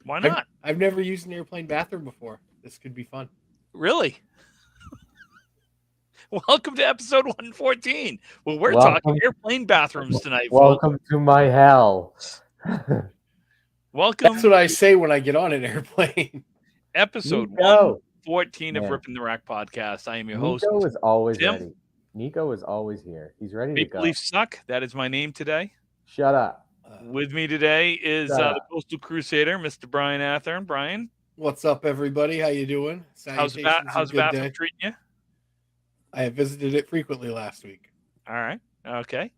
Why not? I've never used an airplane bathroom before. This could be fun. Really? Welcome to episode 114. Well, we're Welcome. talking airplane bathrooms tonight, folks. Welcome to my hell. Welcome That's what I say when I get on an airplane. episode Nico. 114 of Man. Ripping the Rack podcast. I am your host. Nico is always Tim. ready. Nico is always here. He's ready to Maple go. Leafs suck. That is my name today. Shut up. With me today is the Coastal Crusader, Mr. Brian Athern. Brian, What's up, everybody? How you doing? how's the Salutations, a good bathroom day. treating you? I have visited it frequently last week. All right. Okay.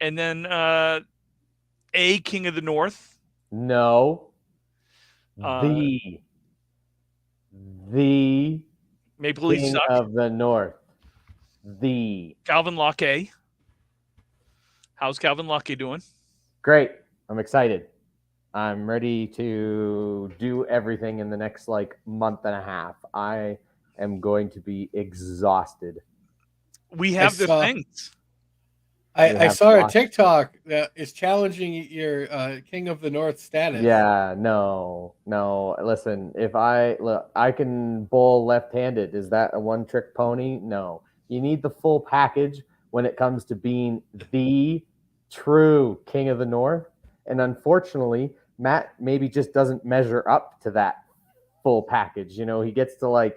And then King of the North. No. Uh, the Maple Leafs King suck. of the North. The Calvin Locke. How's Calvin Locke doing? Great. I'm excited. I'm ready to do everything in the next month and a half. I am going to be exhausted. We have the things. I saw a TikTok that is challenging your King of the North status. Yeah, no. Listen, I can bowl left-handed. Is that a one-trick pony? No. You need the full package when it comes to being the true King of the North. And unfortunately, Matt maybe just doesn't measure up to that full package. You know, he gets to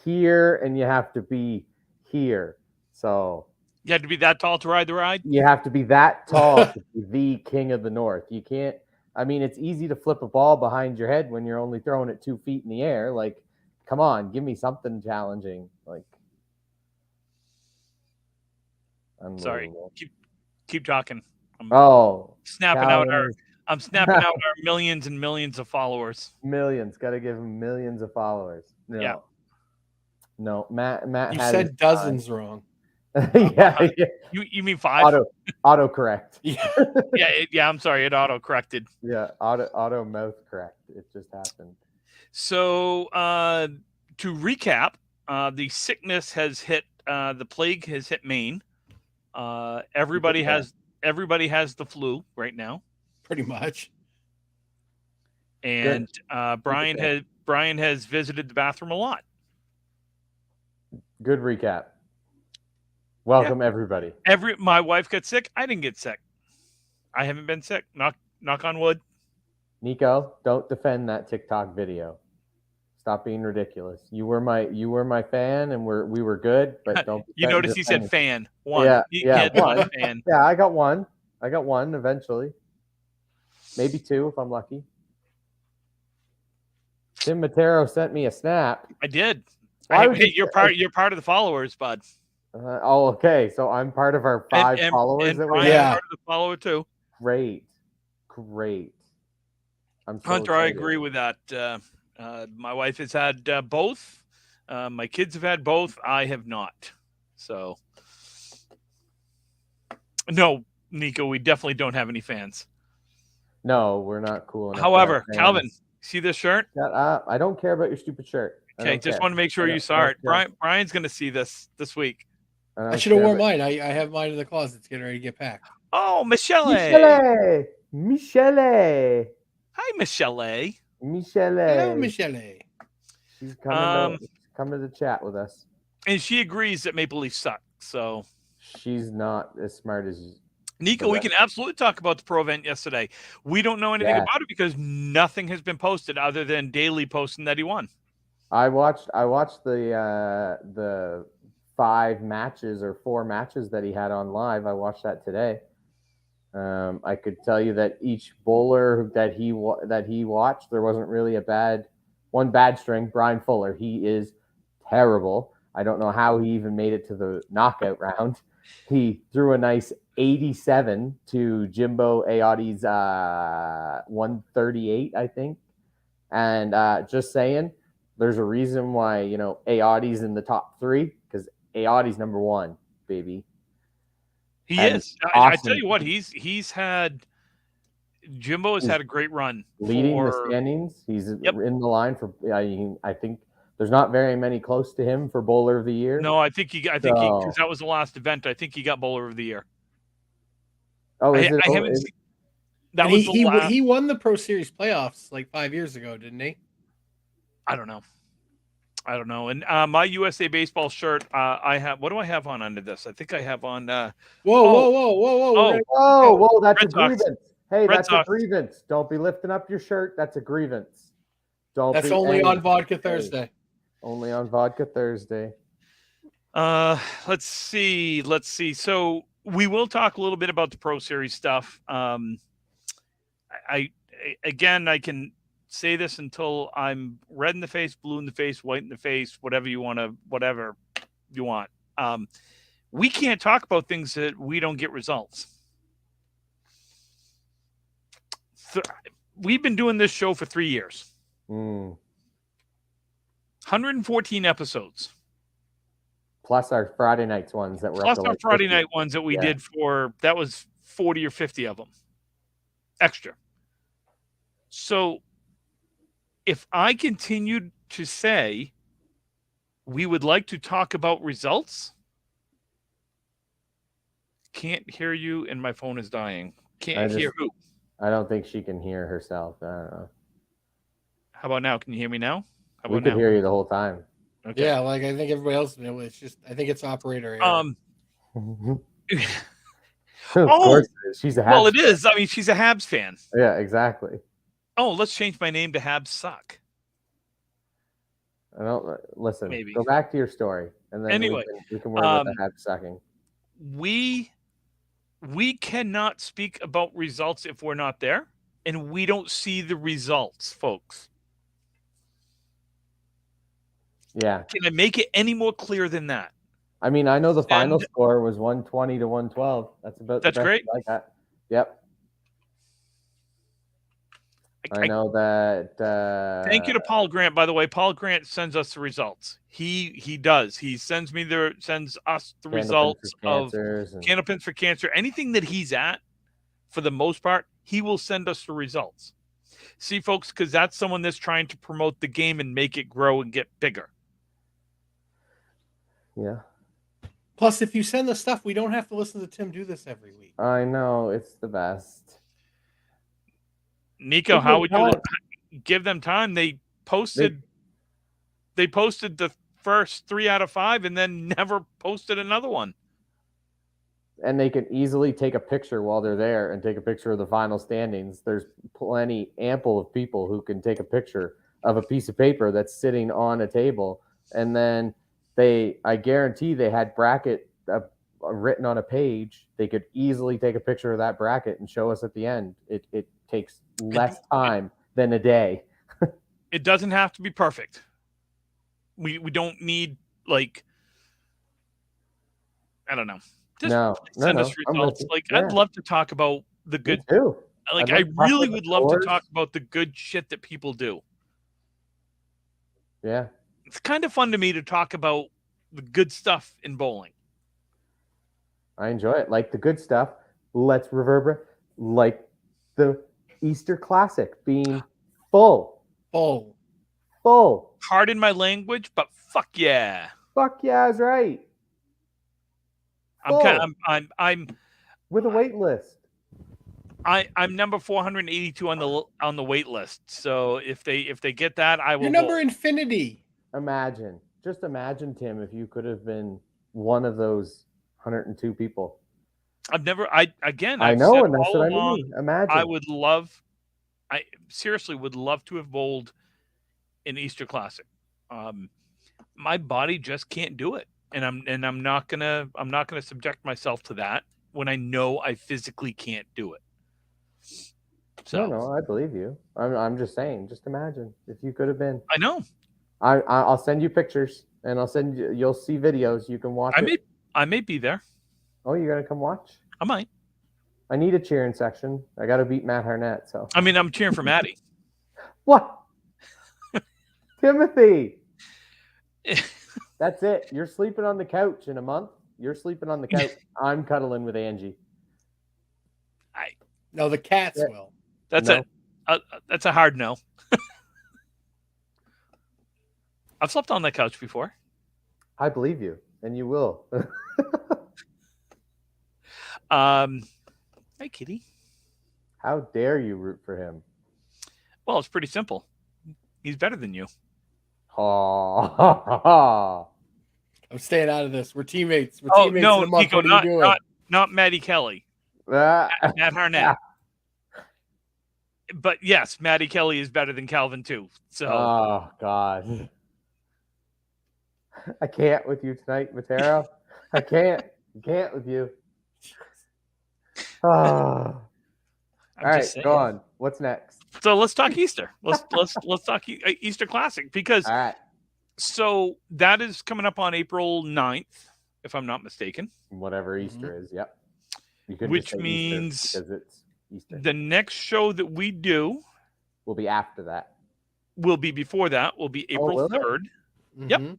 here and you have to be here. So you have to be that tall to ride the ride? You have to be that tall to be the King of the North. You can't, it's easy to flip a ball behind your head when you're only throwing it 2 feet in the air. Come on, give me something challenging. Sorry, keep talking. I'm snapping out our millions and millions of followers. Millions, got to give him millions of followers. No. Yeah. No, Matt. You said dozens wrong. yeah. You mean 5? Autocorrect. Yeah. I'm sorry, it auto corrected. Yeah, auto mouth correct. It just happened. So to recap, the sickness has hit. The plague has hit Maine. Everybody has the flu right now, pretty much. And Brian has visited the bathroom a lot. Good recap. Welcome everybody. My wife got sick. I didn't get sick. I haven't been sick. Knock on wood. Nico, don't defend that TikTok video. Stop being ridiculous. You were my fan, and we were good, but don't. You notice he said fan. One. Yeah, one fan. Yeah, I got one eventually. Maybe 2 if I'm lucky. Tim Matero sent me a snap. I did. You're part of the followers, bud. Okay. So I'm part of our 5 followers. And Brian part of the follower too. Great. I'm so Hunter, excited. I agree with that. My wife has had both. My kids have had both. I have not. So, no, Nico, we definitely don't have any fans. No, we're not cool enough. However, Calvin, see this shirt? I don't care about your stupid shirt. Okay, just want to make sure you saw it. Brian's going to see this week. I should have worn mine. I have mine in the closet. It's getting ready to get packed. Oh, Michelle. Michelle. Hi, Michelle. Hello, Michelle. She's coming to chat with us. And she agrees that Maple Leafs suck. So she's not as smart as Nico. We can absolutely talk about the pro event yesterday. We don't know anything about it because nothing has been posted other than Daily posting that he won. I watched the 5 matches or 4 matches that he had on live. I watched that today. I could tell you that each bowler that he watched, there wasn't really one bad string. Brian Fuller, he is terrible. I don't know how he even made it to the knockout round. He threw a nice 87 to Jimbo Ayode's 138, I think. And just saying, there's a reason why Ayode's in the top 3 because Ayode's number 1, baby. He is. Awesome. I tell you what, Jimbo has had a great run. Leading the standings. He's in the line for, I think there's not very many close to him for Bowler of the Year. No, because that was the last event. I think he got Bowler of the Year. Oh, is That And was the last. he won the Pro Series playoffs like 5 years ago, didn't he? I don't know. And my USA Baseball shirt, I have. What do I have on under this? I think I have on. Whoa, oh, whoa, whoa, whoa, whoa! oh, Whoa, that's Red a Sox. grievance. Hey, Red that's Sox. a grievance. Don't be lifting up your shirt. That's a grievance. Don't That's be only hey, on Vodka hey, Thursday. only on Vodka Thursday. Let's see. So we will talk a little bit about the Pro Series stuff. I again, I can say this until I'm red in the face, blue in the face, white in the face, whatever you want. We can't talk about things that we don't get results. We've been doing this show for 3 years. 114 episodes. Plus our Friday nights ones that were Plus up to our like Friday 50. night ones that we did that was 40 or 50 of them extra. So if I continued to say we would like to talk about results, can't hear you and my phone is dying. Can't hear who? I don't think she can hear herself. I don't know. How about now? Can you hear me now? How about We could hear you the whole time. Okay. Yeah, like I think everybody else knew. It's just I think it's operator error. Of course it is. She's a Habs well, it is. I mean, she's a Habs fan. Yeah, exactly. Oh, let's change my name to Habs Suck. I don't listen. Maybe. Go back to your story, and then anyway, we can worry about the Habs sucking. We cannot speak about results if we're not there, and we don't see the results, folks. Yeah. Can I make it any more clear than that? I mean, I know the final score was 120 to 112. That's about That's the best great. I got. Yep. I know that. Thank you to Paul Grant, by the way. Paul Grant sends us the results. He does. He sends us the results of Candlepin for Cancer. Anything that he's at, for the most part, he will send us the results. See, folks, because that's someone that's trying to promote the game and make it grow and get bigger. Yeah. Plus, if you send the stuff, we don't have to listen to Tim do this every week. I know. It's the best. Nico, how would you give them time? They posted the first 3 out of 5 and then never posted another one. And they can easily take a picture while they're there and take a picture of the final standings. There's ample of people who can take a picture of a piece of paper that's sitting on a table. And then I guarantee they had bracket written on a page. They could easily take a picture of that bracket and show us at the end. It takes less time than a day. It doesn't have to be perfect. We don't need, like, I don't know. Just send us results. Like, I'd love to talk about the good. Me too. Like, I really would love to talk about the good shit that people do. Yeah. It's kind of fun to me to talk about the good stuff in bowling. I enjoy it. Like the good stuff. Let's reverberate. Like the Easter Classic being full. Pardon my language, but fuck yeah. Fuck yeah is right. I'm with a wait list. I'm number 482 on the wait list. So if they get that, I will. You're number infinity. Just imagine, Tim, if you could have been one of those 102 people. I know, and that's what I mean. Imagine. I seriously would love to have bowled an Easter Classic. My body just can't do it, and I'm not gonna subject myself to that when I know I physically can't do it. So no, I believe you. I'm just saying. Just imagine if you could have been. I know. I'll send you pictures, and you'll see videos. You can watch. I may be there. Oh, you're gonna come watch? I might. I need a cheering section. I got to beat Matt Harnett. So I mean, I'm cheering for Maddie. What? Timothy. That's it. You're sleeping on the couch in a month. You're sleeping on the couch. I'm cuddling with Angie. No, the cats will. That's a hard no. I've slept on that couch before. I believe you, and you will. Hey, kitty. How dare you root for him? Well, it's pretty simple. He's better than you. Oh, I'm staying out of this. We're teammates. We're Oh teammates no, in a month. Nico, What are you doing? not Maddie Kelly, Ah. Matt Harnett. But yes, Maddie Kelly is better than Calvin too. So Oh God, I can't with you tonight, Matero. I can't. I can't with you. Oh. All I'm right, just saying. go on. What's next? So let's talk Easter. Let's talk Easter Classic because All right. so that is coming up on April 9th, if I'm not mistaken. Whatever Easter is, yep. You could Which just say means Easter because it's Easter. The next show that we do Will be after that. will be before that. Will be April will it? 3rd. Mm-hmm. Yep.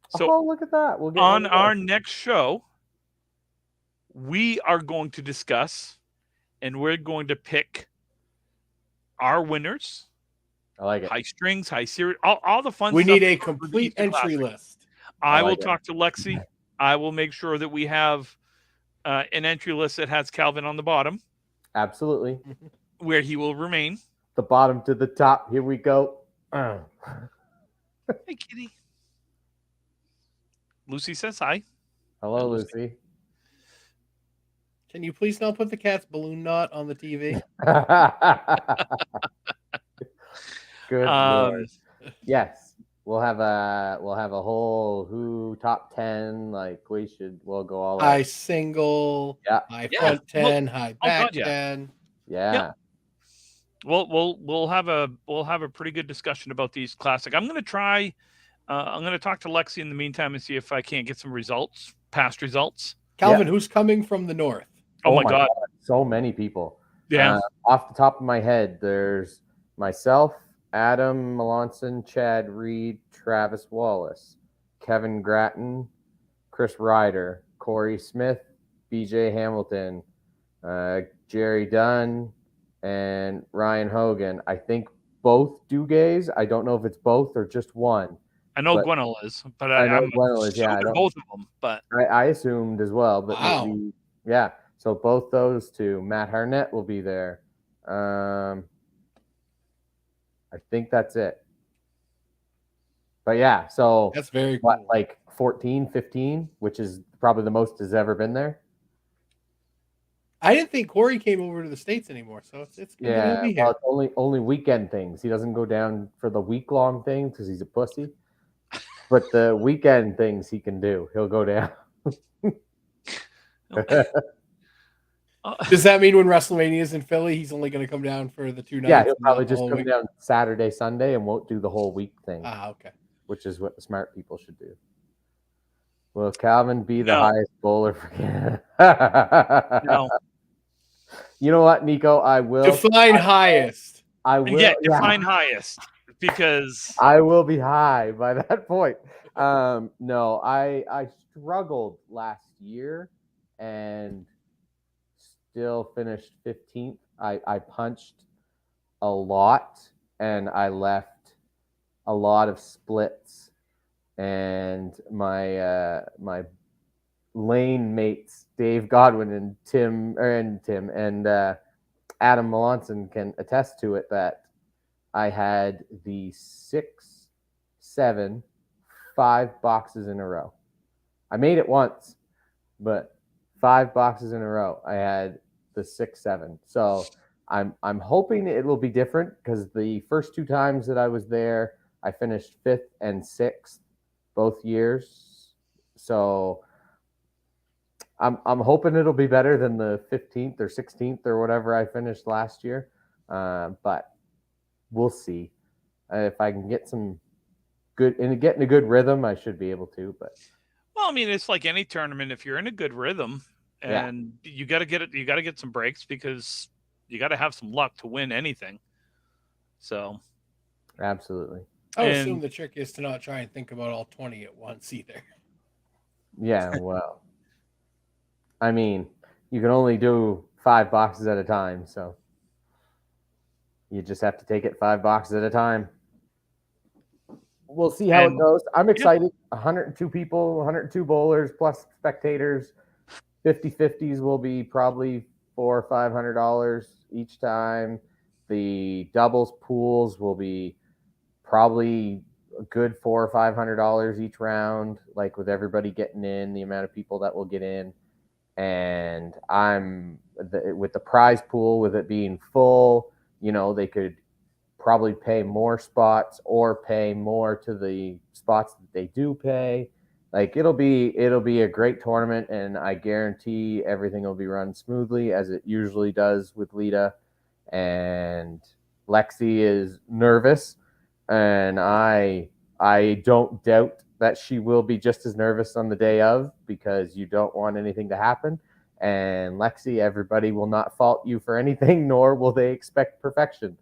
So oh, look at that. We'll get on our next show, we are going to discuss and we're going to pick our winners. I like it. High strings, high series, all the fun We stuff. need a complete entry list. I will talk to Lexi. I will make sure that we have an entry list that has Calvin on the bottom. Absolutely. Where he will remain. The bottom to the top. Here we go. Hey, kitty. Lucy says hi. Hello, Lucy. Can you please not put the cat's balloon knot on the TV? Good Lord. Yes. We'll have a whole who top 10, like we'll go all high single, high front 10, high back 10. Yeah. Yep. We'll have a pretty good discussion about these classic. I'm gonna try I'm gonna talk to Lexi in the meantime and see if I can't get some results, past results. Calvin, who's coming from the north? Oh my God. So many people. Yeah. Off the top of my head, there's myself, Adam Melanson, Chad Reed, Travis Wallace, Kevin Gratton, Chris Ryder, Corey Smith, BJ Hamilton, Jerry Dunn, and Ryan Hogan. I think both do gays. I don't know if it's both or just one. I know Gwenel is, but I know I'm Gwenel is. Yeah, both of them. But I assumed as well. But wow. maybe, yeah. So both those two. Matt Harnett will be there. I think that's it. But yeah, so that's very cool. Like 14, 15, which is probably the most has ever been there. I didn't think Corey came over to the States anymore, so it's good that he'll be here. Well, it's only weekend things. He doesn't go down for the week-long thing because he's a pussy. But the weekend things he can do. He'll go down. Does that mean when WrestleMania is in Philly, he's only going to come down for the 2 nights? Yeah, he'll probably just come down Saturday, Sunday, and won't do the whole week thing. Okay. Which is what the smart people should do. Will Calvin be the highest bowler for Canada? No. You know what, Nico? I will define highest. I will define highest because I will be high by that point. No, I struggled last year and still finished 15th. I punched a lot and I left a lot of splits, and my my lane mates Dave Godwin and Tim and Adam Melanson can attest to it that I had the 6, 7, 5 boxes in a row. I made it once, but 5 boxes in a row. I had the 6, 7. So I'm hoping it will be different because the first 2 times that I was there, I finished 5th and 6th both years. So I'm hoping it'll be better than the 15th or 16th or whatever I finished last year. But we'll see. If I can get some get in a good rhythm, I should be able to. But well, I mean, it's like any tournament. If you're in a good rhythm, and you got to get it, you got to get some breaks because you got to have some luck to win anything. So, absolutely. I would assume the trick is to not try and think about all 20 at once either. Yeah, well, I mean, you can only do 5 boxes at a time, so you just have to take it 5 boxes at a time. We'll see how it goes. I'm excited. 102 people, 102 bowlers plus spectators. 50-50s will be probably or $500 each time. The doubles pools will be probably a good $400 or $500 each round, like with everybody getting in, the amount of people that will get in. And with the prize pool, with it being full, they could probably pay more spots or pay more to the spots that they do pay. Like it'll be a great tournament, and I guarantee everything will be run smoothly as it usually does with Lita. And Lexi is nervous, and I don't doubt that she will be just as nervous on the day of, because you don't want anything to happen. And Lexi, everybody will not fault you for anything, nor will they expect perfection.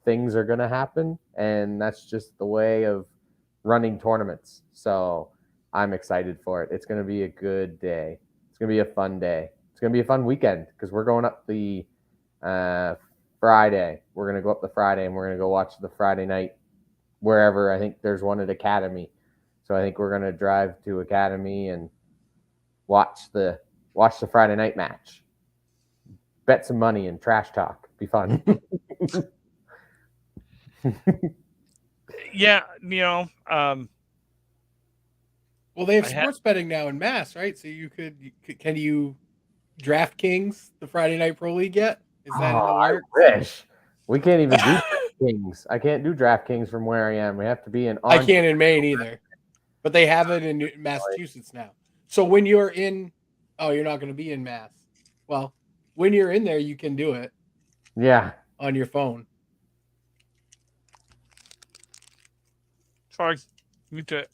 Things are going to happen, and that's just the way of running tournaments. So I'm excited for it. It's going to be a good day. It's going to be a fun day. It's going to be a fun weekend, because we're going up the Friday. We're going to go up the Friday, and we're going to go watch the Friday night wherever. I think there's one at Academy. So I think we're going to drive to Academy and watch the Friday night match. Bet some money and trash talk. Be fun. Yeah, well, they have sports betting now in Mass, right? So can you DraftKings the Friday Night Pro League yet? Is that in the works? I wish. We can't even do DraftKings. I can't do DraftKings from where I am. We have to be in Orange. I can't in Maine either. But they have it in Massachusetts now. So when you're in, you're not going to be in Mass. Well, when you're in there, you can do it. Yeah. On your phone. Sorry. Me too.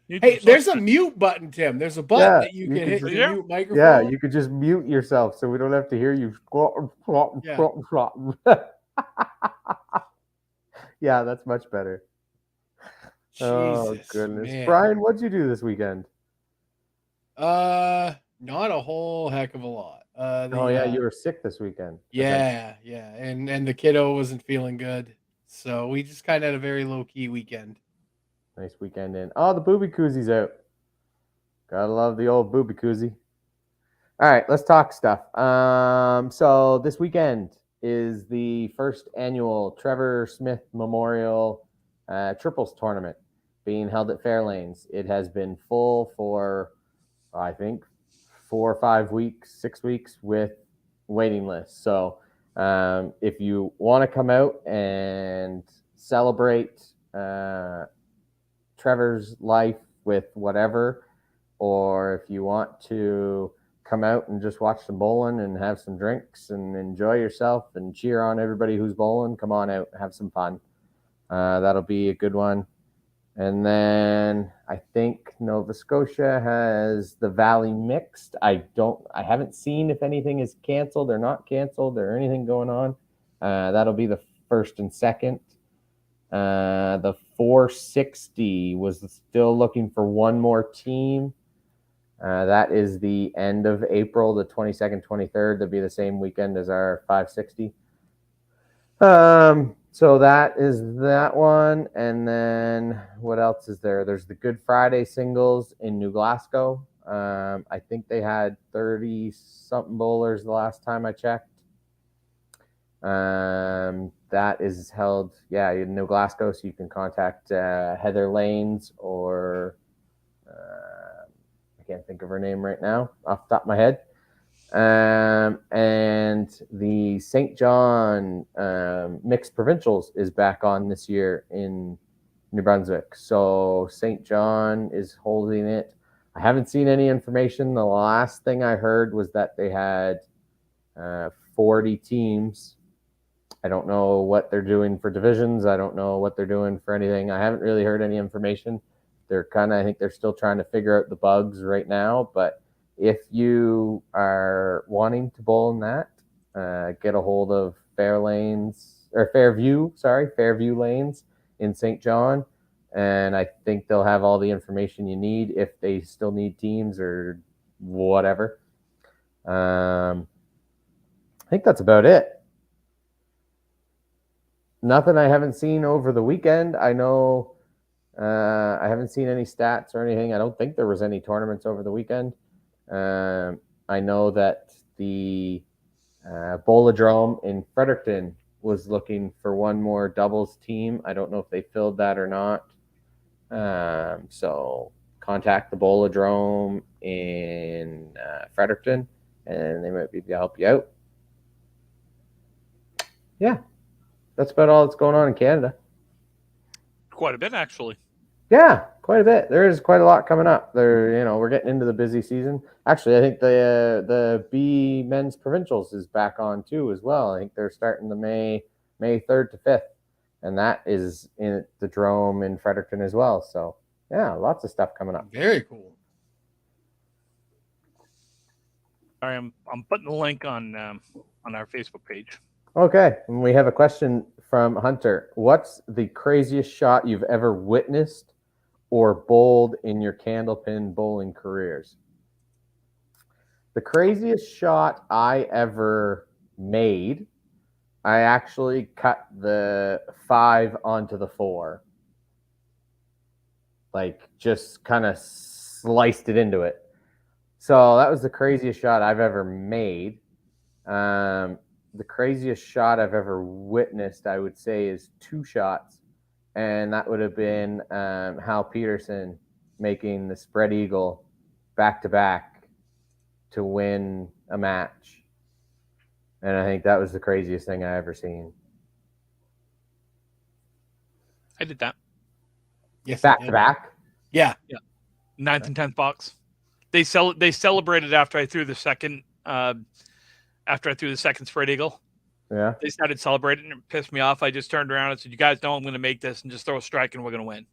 Hey, there's a mute button, Tim. There's a button that you can hit your mute microphone. Yeah, you could just mute yourself so we don't have to hear you. Yeah, that's much better. Oh, goodness. Man. Brian, what'd you do this weekend? Not a whole heck of a lot. You were sick this weekend. Yeah. And the kiddo wasn't feeling good. So we just kind of had a very low-key weekend. Nice weekend in. Oh, the booby koozie's out. Gotta love the old booby koozie. All right, let's talk stuff. So this weekend is the first annual Trevor Smith Memorial Triples Tournament being held at Fairlanes. It has been full for, I think, 4 or 5 weeks, 6 weeks with waiting lists. So if you want to come out and celebrate Trevor's life with whatever, or if you want to come out and just watch some bowling and have some drinks and enjoy yourself and cheer on everybody who's bowling, come on out, have some fun. That'll be a good one. And then I think Nova Scotia has the Valley Mixed. I haven't seen if anything is canceled or not canceled or anything going on. That'll be the first and second. The 460 was still looking for one more team. That is the end of April, the 22nd, 23rd. That'll be the same weekend as our 560. So that is that one. And then what else is there? There's the Good Friday singles in New Glasgow. I think they had 30-something bowlers the last time I checked. That is held, in New Glasgow, so you can contact Heather Lanes or I can't think of her name right now off the top of my head. And the St. John Mixed Provincials is back on this year in New Brunswick. So St. John is holding it. I haven't seen any information. The last thing I heard was that they had 40 teams. I don't know what they're doing for divisions. I don't know what they're doing for anything. I haven't really heard any information. I think they're still trying to figure out the bugs right now. But if you are wanting to bowl in that, get a hold of Fairview Lanes in St. John. And I think they'll have all the information you need if they still need teams or whatever. I think that's about it. Nothing I haven't seen over the weekend. I know I haven't seen any stats or anything. I don't think there was any tournaments over the weekend. I know that the Bolodrome in Fredericton was looking for one more doubles team. I don't know if they filled that or not. So contact the Bolodrome in Fredericton, and they might be able to help you out. Yeah, that's about all that's going on in Canada. Quite a bit, actually. Yeah, quite a bit. There is quite a lot coming up. We're getting into the busy season. Actually, I think the B men's provincials is back on too as well. I think they're starting the May 3rd to 5th, and that is in the Drome in Fredericton as well. So yeah, lots of stuff coming up. Very cool. Sorry, I'm putting the link on our Facebook page. Okay, and we have a question from Hunter. What's the craziest shot you've ever witnessed or bowled in your Candlepin bowling careers? The craziest shot I ever made, I actually cut the 5 onto the 4. Like, just kind of sliced it into it. So that was the craziest shot I've ever made. The craziest shot I've ever witnessed, I would say, is 2 shots. And that would have been Hal Peterson making the spread eagle back-to-back to win a match. And I think that was the craziest thing I ever seen. I did that. Yes, Back-to-back? Yeah. 9th and 10th box. They celebrated after I threw the second spread eagle. Yeah. They started celebrating and it pissed me off. I just turned around and said, "You guys know I'm going to make this and just throw a strike and we're going to win."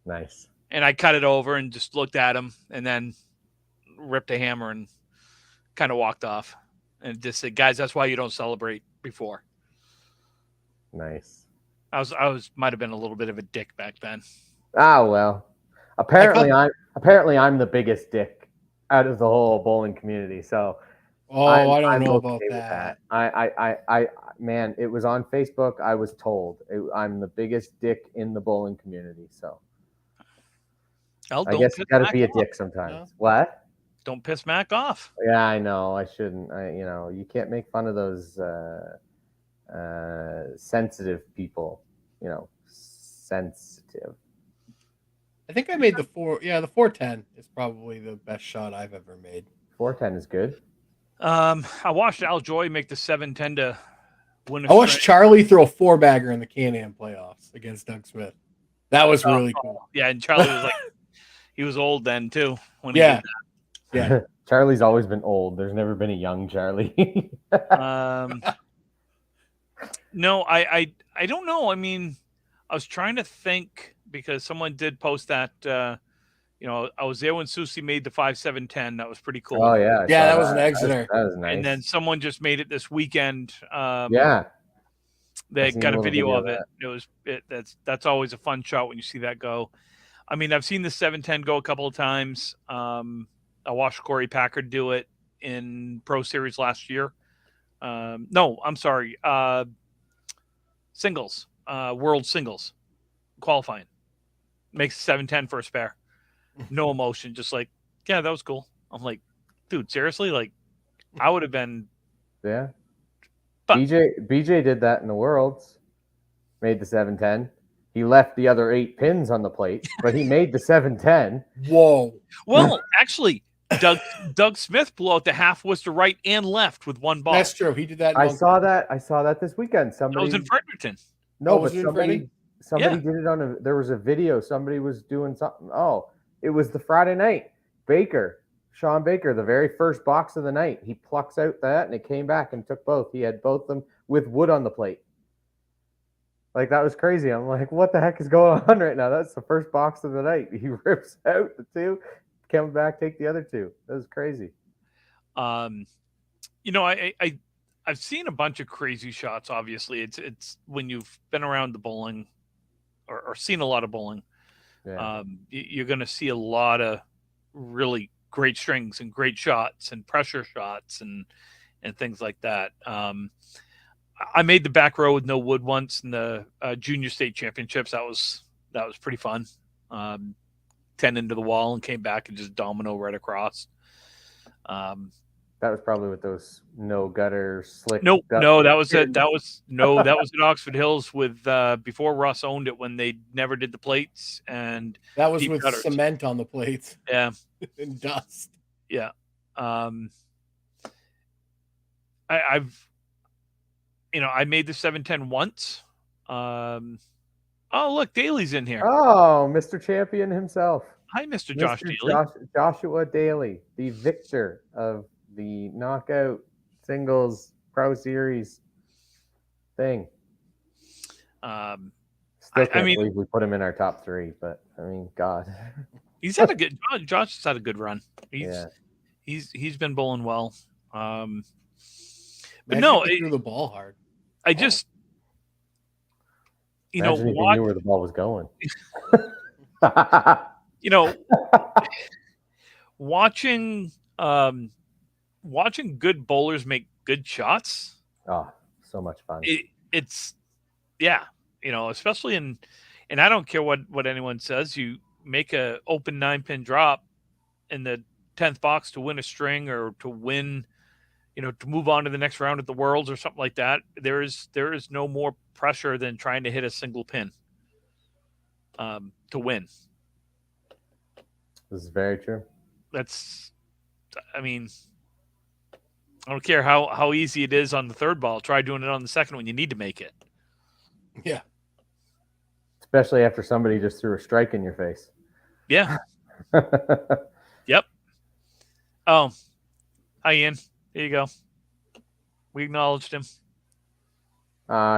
Nice. And I cut it over and just looked at him and then ripped a hammer and kind of walked off and just said, "Guys, that's why you don't celebrate before." Nice. I was might have been a little bit of a dick back then. Ah, well. Apparently I'm the biggest dick out of the whole bowling community. So I don't know about that. I man, it was on Facebook. I was told I'm the biggest dick in the bowling community. So I guess you got to be a dick sometimes. No. What? Don't piss Mac off. Yeah, I know. I shouldn't. You can't make fun of those sensitive people. Sensitive. I think I made the 4. Yeah, the 410 is probably the best shot I've ever made. 410 is good. I watched Al Joy make the 7-10 to win. I watched Charlie throw a 4-bagger in the Can-Am playoffs against Doug Smith. That was really cool. Yeah, and Charlie was he was old then too. When he Yeah. did Yeah. Charlie's always been old. There's never been a young Charlie. that. No, I don't know. I mean, I was trying to think because someone did post that. I was there when Susie made the 5-7-10. That was pretty cool. Oh yeah, Yeah, that was an Exeter. That was nice. And then someone just made it this weekend. Yeah, they seen got a a little video video of of it. That's always a fun shot when you see that go. I mean, I've seen the 7-10 go a couple of times. I watched Corey Packard do it in Pro Series last year. No, I'm sorry. Singles, World Singles qualifying. Makes 7-10 for a spare. No emotion, just like, yeah, that was cool. I'm like, dude, seriously? Like, I would have been. Yeah. But BJ did that in the Worlds. Made the 7-10. He left the other 8 pins on the plate, but he made the 7-10. Whoa. Well, actually, Doug Smith blew out the half Worcester right and left with one ball. That's true. He did that. I saw that this weekend. That was in Fredericton. No, Oh, but was it in Freddie? somebody did it there was a video. Somebody was doing something. Oh, it was the Friday night. Sean Baker, the very first box of the night. He plucks out that and it came back and took both. He had both of them with wood on the plate. Like, that was crazy. I'm like, what the heck is going on right now? That's the first box of the night. He rips out the 2, comes back, take the other 2. That was crazy. I've seen a bunch of crazy shots. Obviously, it's when you've been around the bowling or seen a lot of bowling, you're going to see a lot of really great strings and great shots and pressure shots and things like that. I made the back row with no wood once in the junior state championships. That was pretty fun. 10 into the wall and came back and just domino right across. That was probably with those no gutter slick. No, that was it. that was at Oxford Hills with before Russ owned it when they never did the plates and That was deep with gutters. cement on the plates. Yeah, and dust. Yeah, I've I made the 710 once. Oh, look, Daly's in here. Oh, Mr. Champion himself. Hi, Mr. Josh Daly. Joshua Daly, the victor of the Knockout Singles Pro Series thing. Still can't believe we put him in our top 3, but I mean, God, he's had a good. Josh has had a good run. He's been bowling well. But no, he threw the ball hard. I just imagine if he knew where the ball was going. Watching good bowlers make good shots. Oh, so much fun. It's especially in, and I don't care what anyone says, you make a open 9-pin drop in the 10th box to win a string or to win, to move on to the next round at the Worlds or something like that. There is no more pressure than trying to hit a single pin to win. This is very true. I don't care how easy it is on the third ball. Try doing it on the second when you need to make it. Yeah. Especially after somebody just threw a strike in your face. Yeah. Yep. Oh, hi, Ian. There you go. We acknowledged him.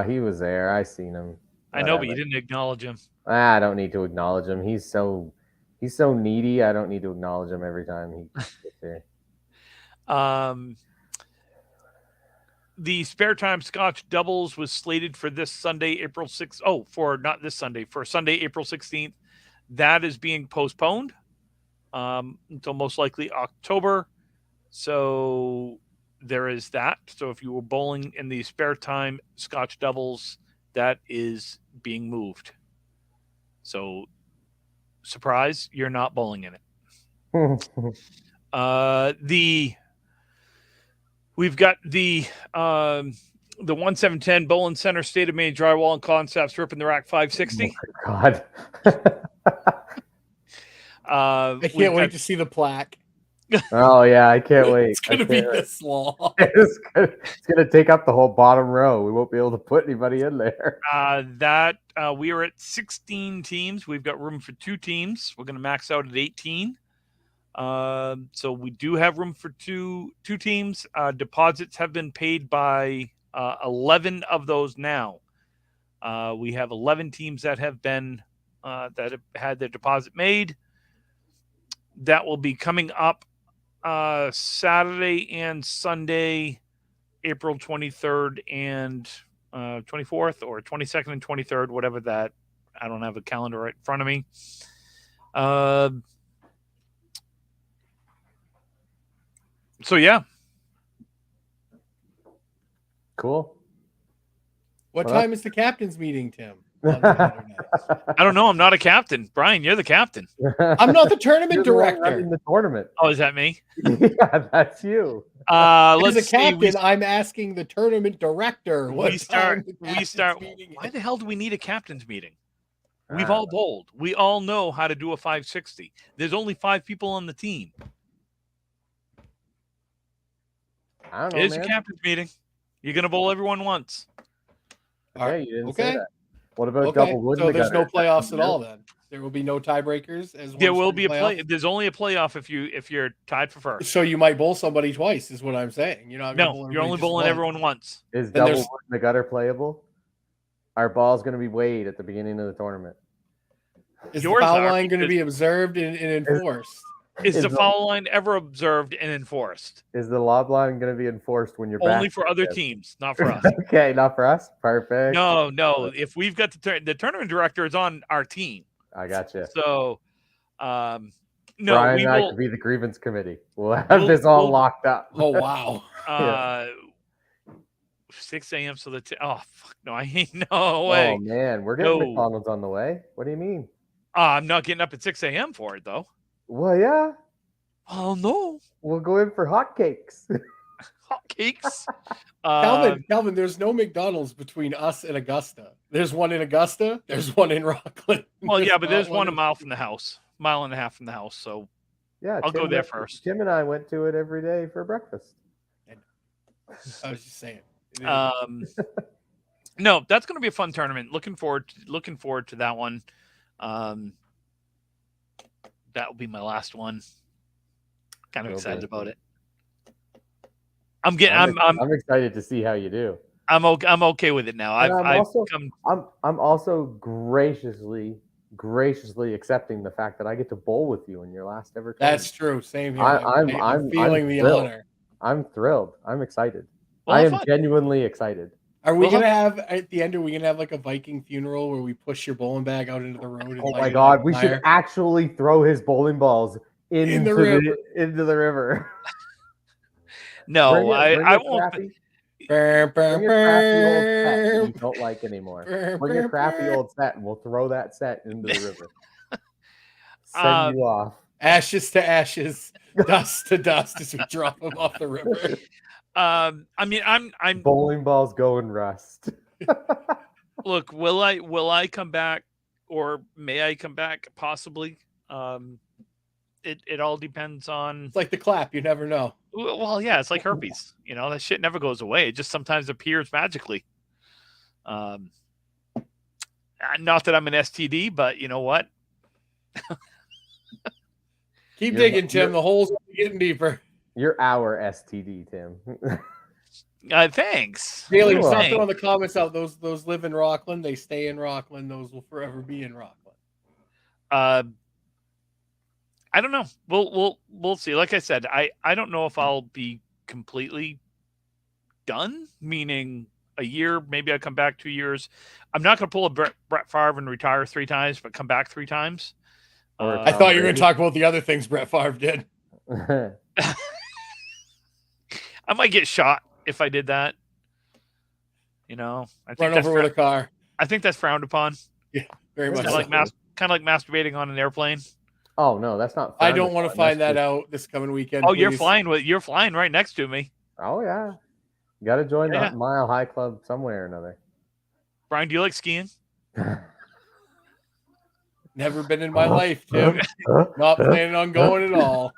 He was there. I seen him. I know, but you didn't acknowledge him. I don't need to acknowledge him. He's so needy. I don't need to acknowledge him every time he gets here. The Spare Time Scotch Doubles was slated for this Sunday, April 6th. Oh, not this Sunday, for Sunday, April 16th. That is being postponed until most likely October. So there is that. So if you were bowling in the Spare Time Scotch Doubles, that is being moved. So surprise, you're not bowling in it. We've got the 1710 Bowling Center State of Maine Drywall and Concepts Ripping the Rack 560. Oh my God. I can't wait to see the plaque. Oh yeah, I can't wait. It's gonna be this long. It's gonna take up the whole bottom row. We won't be able to put anybody in there. We are at 16 teams. We've got room for 2 teams. We're gonna max out at 18. So we do have room for two teams. Deposits have been paid by 11 of those now. We have 11 teams that have been that have had their deposit made. That will be coming up Saturday and Sunday, April 23rd and 24th, or 22nd and 23rd, whatever that. I don't have a calendar right in front of me. So yeah. Cool. What time is the captain's meeting, Tim? I don't know. I'm not a captain. Brian, you're the captain. I'm not the tournament director. In the tournament. Oh, is that me? Yeah, that's you. As a captain, I'm asking the tournament director. We start. Why the hell do we need a captain's meeting? We've all bowled. We all know how to do a 560. There's only 5 people on the team. I don't know. There's a captain's meeting. You're gonna bowl everyone once. Okay, you didn't say that. What about double wood? So there's no playoffs at all then. There will be no tiebreakers. There will be a play. There's only a playoff if you're tied for first. So you might bowl somebody twice, is what I'm saying. You're not. No, you're only bowling everyone once. Is double wood in the gutter playable? Our ball's going to be weighed at the beginning of the tournament. Is the foul line going to be observed and enforced? Is the foul line ever observed and enforced? Is the lob line going to be enforced when you're only for other teams, not for us? Okay, not for us. Perfect. No. If we've got the tournament director is on our team. I got you. So, no, Brian and I could be the grievance committee. We'll have this all locked up. Oh wow. 6 a.m. So fuck no, I ain't no way. Oh man, we're getting McDonald's on the way. What do you mean? I'm not getting up at 6 a.m. for it though. Well, yeah. Oh no, We'll go in for hotcakes. hotcakes. Calvin, there's no McDonald's between us and Augusta. There's one in Augusta. There's one in Rockland. Well, yeah, but there's not one a in- mile from the house, mile and a half from the house. So Yeah, I'll go there first. Tim and I went to it every day for breakfast. I was just saying. No, that's going to be a fun tournament. Looking forward to that one. That will be my last one. Kind of excited about it. I'm excited to see how you do. I'm okay with it now. I'm also graciously accepting the fact that I get to bowl with you in your last ever tournament. That's true. Same here. I'm feeling the thrilled. honor. I'm thrilled. I'm excited. Well, I am fun. genuinely excited. Are we gonna have at the end? Are we gonna have like a Viking funeral where we push your bowling bag out into the road? And Oh my God! We should actually throw his bowling balls into the river. No, I won't. Bring a crappy old set you don't like anymore. Bring a crappy old set, and we'll throw that set into the river. Send you off. Ashes to ashes, dust to dust as we drop them off the river. I mean, I'm bowling balls go in rust. Look, will I come back, or may I come back? Possibly. It all depends on. It's like the clap. You never know. Well, yeah, it's like herpes. You know, that shit never goes away. It just sometimes appears magically. Not that I'm an STD, but you know what? Keep digging, Tim. The holes are getting deeper. You're our STD, Tim. Thanks. Really, stop throwing the comments out. Those live in Rockland. They stay in Rockland. Those will forever be in Rockland. I don't know. We'll see. Like I said, I don't know if I'll be completely done, meaning a year, maybe I come back 2 years. I'm not going to pull a Brett Favre and retire 3 times, but come back 3 times. I thought you were going to talk about the other things Brett Favre did. I might get shot if I did that. You know, I think run over with a car. I think that's frowned upon. Yeah, very much. Kind of like masturbating on an airplane. Oh no, that's not. I don't want to find that out this coming weekend. Oh, please. you're flying right next to me. Oh yeah, you got to join the Mile High Club somewhere or another. Brian, do you like skiing? Never been in my life, Tim. Not planning on going at all.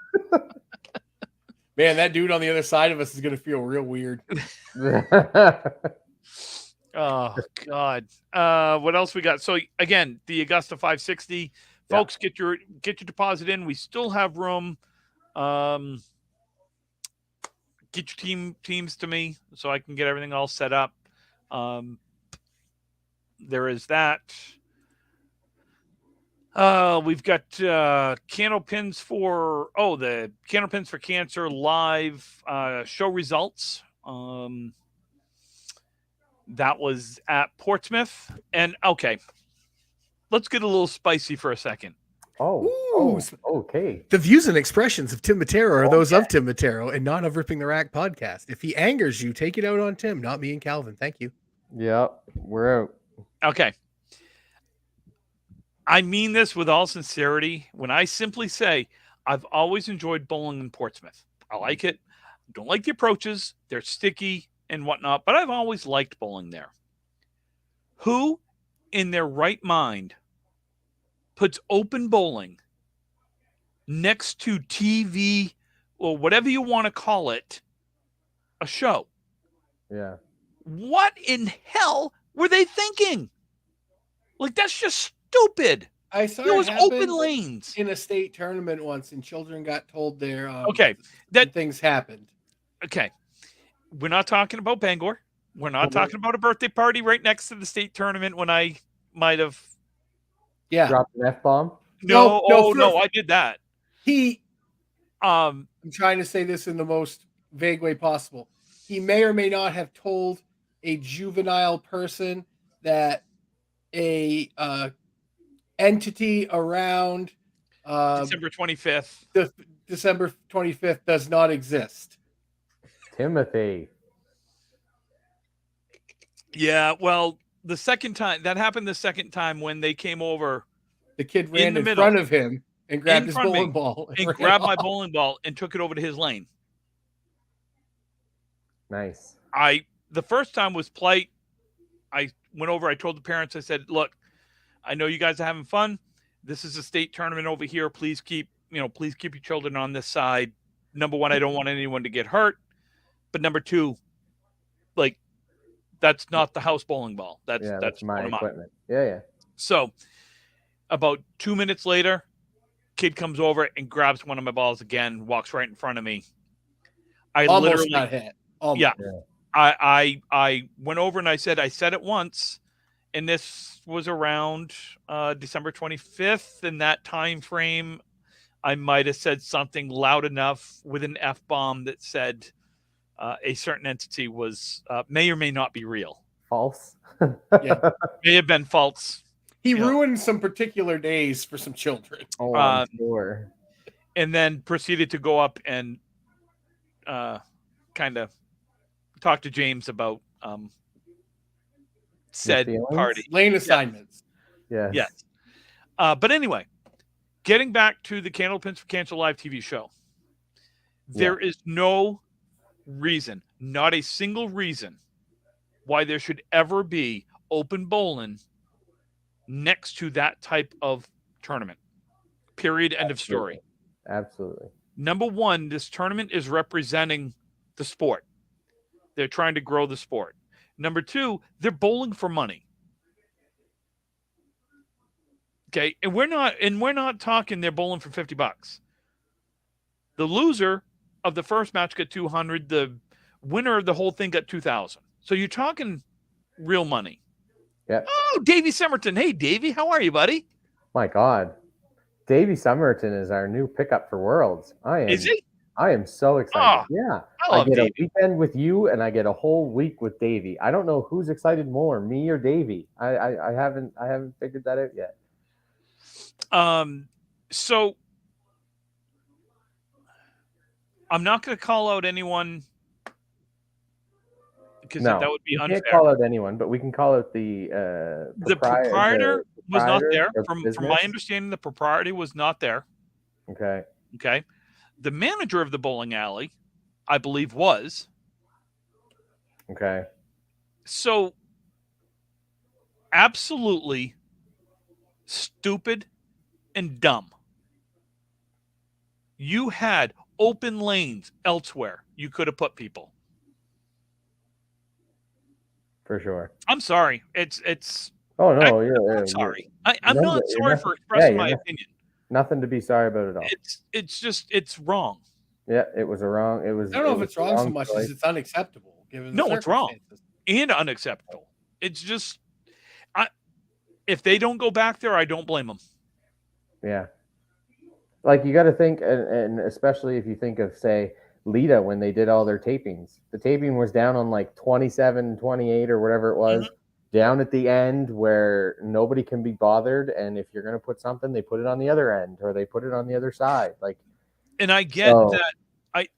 Man, that dude on the other side of us is going to feel real weird. Oh, God. What else we got? So, again, the Augusta 560. Folks, get your deposit in. We still have room. Get your teams to me so I can get everything all set up. There is that. We've got Candlepins for the Candlepins for Cancer live show results. That was at Portsmouth, and okay, let's get a little spicy for a second. Okay. The views and expressions of Tim Matero are those of Tim Matero and not of Ripping the Rack podcast. If he angers you, take it out on Tim, not me and Calvin. Thank you. Yep, we're out. Okay. I mean this with all sincerity when I simply say I've always enjoyed bowling in Portsmouth. I like it. Don't like the approaches. They're sticky and whatnot, but I've always liked bowling there. Who in their right mind puts open bowling next to TV or whatever you want to call it, a show? Yeah. What in hell were they thinking? Like, that's just stupid. I saw it was open lanes in a state tournament once, and children got told their that things happened. Okay, we're not talking about Bangor. We're not talking about a birthday party right next to the state tournament when I might have dropped an F-bomb. No, I did that. I'm trying to say this in the most vague way possible. He may or may not have told a juvenile person that a entity around December 25th. December 25th does not exist. Timothy. Yeah, well, the second time that happened, the second time when they came over, the kid ran in front of him. And grabbed in his front of me bowling ball. and ran grabbed my off. bowling ball and took it over to his lane. Nice. The first time was polite. I went over, I told the parents, I said, look, I know you guys are having fun. This is a state tournament over here. Please keep your children on this side. Number one, I don't want anyone to get hurt. But number two, like, that's not the house bowling ball. That's my one of mine. equipment. Yeah. So about 2 minutes later, kid comes over and grabs one of my balls again, walks right in front of me. I Almost literally got hit. Almost. Yeah. I went over and I said it once, and this was around December 25th. In that time frame, I might have said something loud enough with an F-bomb that said a certain entity was may or may not be real. False. Yeah. May have been false. He ruined some particular days for some children. Oh, I'm sure. And then proceeded to go up and kind of talk to James about said party. Lane assignments. Yes. Yes. But anyway, getting back to the Candlepins for Cancer Live TV show, there is no reason, not a single reason, why there should ever be open bowling next to that type of tournament. Period. End of story. Absolutely. Number one, this tournament is representing the sport. They're trying to grow the sport. Number two, they're bowling for money. Okay, and we're not talking they're bowling for $50. The loser of the first match got $200. The winner of the whole thing got $2,000. So you're talking real money. Yeah. Oh, Davey Somerton. Hey, Davey, how are you, buddy? My God, Davey Somerton is our new pickup for Worlds. Is he? I am so excited. Yeah, I get Davey. A weekend with you, and I get a whole week with Davey. I don't know who's excited more, me or Davey. I haven't figured that out yet. So I'm not going to call out anyone because that would be unfair. We can't call out anyone, but we can call out the proprietor was not there. From business. my understanding, the proprietor was not there. Okay. The manager of the bowling alley, I believe, was. Okay. So absolutely stupid and dumb. You had open lanes elsewhere. You could have put people. For sure. I'm sorry. It's. Oh no, I'm sorry. I'm not sorry for expressing my opinion. Nothing to be sorry about at all. It's wrong. Yeah, it was a wrong. It was. I don't know if it's wrong so much as it's unacceptable. Given the it's wrong and unacceptable. It's just, if they don't go back there, I don't blame them. Yeah, like you got to think, and especially if you think of, say, Lita when they did all their tapings. The taping was down on like 27, 28 or whatever it was, down at the end where nobody can be bothered. And if you're going to put something, they put it on the other end or they put it on the other side. Like, and I get that.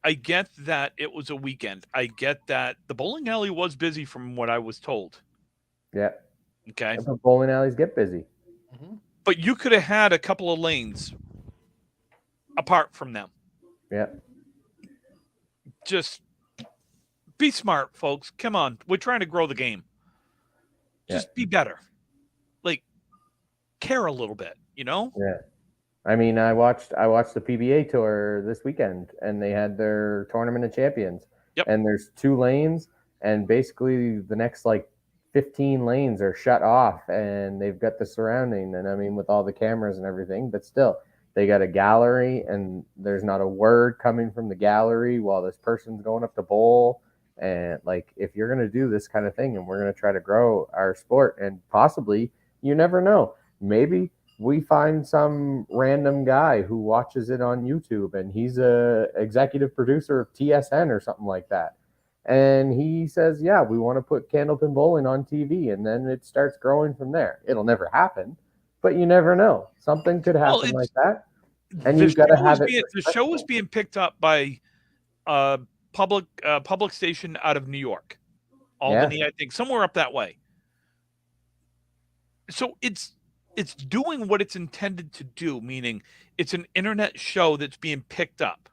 I get that it was a weekend. I get that the bowling alley was busy from what I was told. Yeah. Okay. But bowling alleys get busy. But you could have had a couple of lanes apart from them. Yeah. Just be smart, folks. Come on. We're trying to grow the game. Just be better. Like, care a little bit, you know? Yeah. I mean, I watched the PBA tour this weekend, and they had their tournament of champions. Yep. And there's 2 lanes, and basically the next like 15 lanes are shut off, and they've got the surrounding. And I mean, with all the cameras and everything, but still, they got a gallery, and there's not a word coming from the gallery while this person's going up to bowl. And like, if you're going to do this kind of thing, and we're going to try to grow our sport, and possibly, you never know, maybe we find some random guy who watches it on YouTube and he's a executive producer of TSN or something like that. And he says, yeah, we want to put Candlepin Bowling on TV. And then it starts growing from there. It'll never happen, but you never know. Something could happen like that. And you've got to have it. The show is being picked up by a public station out of New York. Albany, I think, somewhere up that way. So it's it's doing what it's intended to do, meaning it's an internet show that's being picked up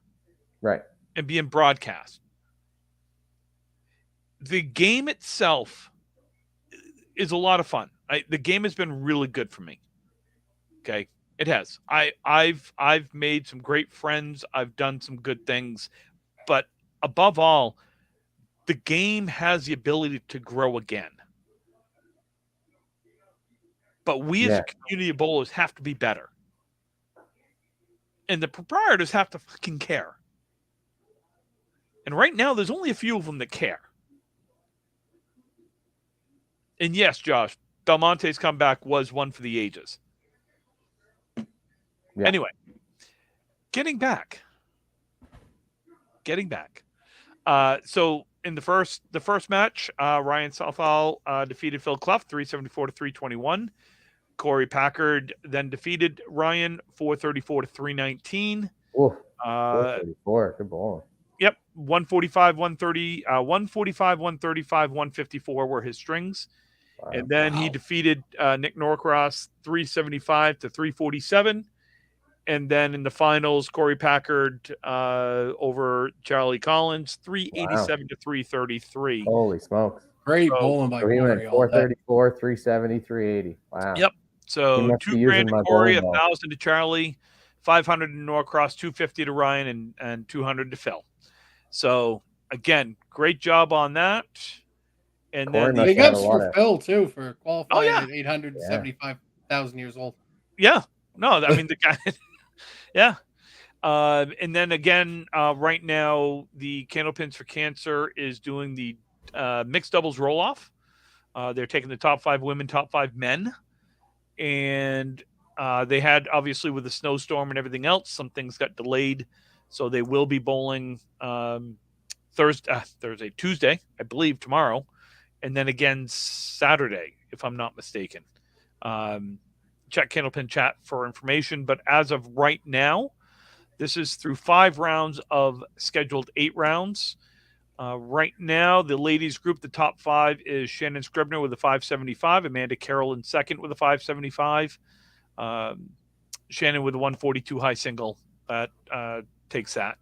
Right. and being broadcast. The game itself is a lot of fun. The game has been really good for me. Okay, it has. I've made some great friends. I've done some good things, but above all, the game has the ability to grow again. But we as Yeah. a community of bowlers have to be better. And the proprietors have to fucking care. And right now, there's only a few of them that care. And yes, Josh, Belmonte's comeback was one for the ages. Yeah. Anyway, getting back. So in the first match, Ryan Southall defeated Phil Clough 374 to 321. Corey Packard then defeated Ryan 434 to 319. Ooh, 434. Good ball. Yep, 145, 130, 145, 135, 154 were his strings. Wow. And then he defeated Nick Norcross 375 to 347. And then in the finals, Corey Packard over Charlie Collins, 387 to 333. Holy smokes. Great bowling by So he went Corey. all day. 434, 370, 380. Wow. Yep. So He must be $2,000 using to my Corey, bowling ball. 1,000 to Charlie, 500 to Norcross, 250 to Ryan, and 200 to Phil. So again, great job on that. And Corey then must Big have had ups a lot for of- Phil too for qualifying yeah. at 875,000 years old. yeah, no, I mean the guy, yeah. And then again, right now the Candlepins for Cancer is doing the mixed doubles roll off. They're taking the top 5 women, top 5 men, and they had obviously with the snowstorm and everything else, some things got delayed, so they will be bowling Tuesday, I believe tomorrow, and then again Saturday, if I'm not mistaken. Check Candlepin chat for information, but as of right now, this is through 5 rounds of scheduled 8 rounds. Right now, the ladies group, the top 5 is Shannon Scribner with a 575, Amanda Carroll in second with a 575, Shannon with a 142 high single. That takes that.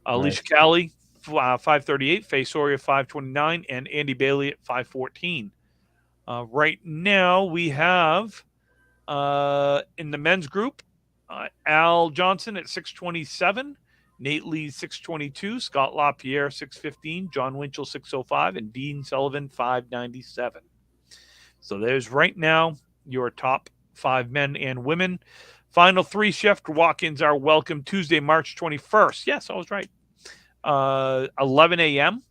Alicia Callie, 538, Faye Soria, 529, and Andy Bailey at 514. Right now, we have in the men's group, Al Johnson at 627, Nate Lee 622, Scott LaPierre 615, John Winchell 605, and Dean Sullivan 597. So there's right now your top 5 men and women. Final 3 shift walk-ins are welcome Tuesday, March 21st. Yes, I was right. 11 a.m.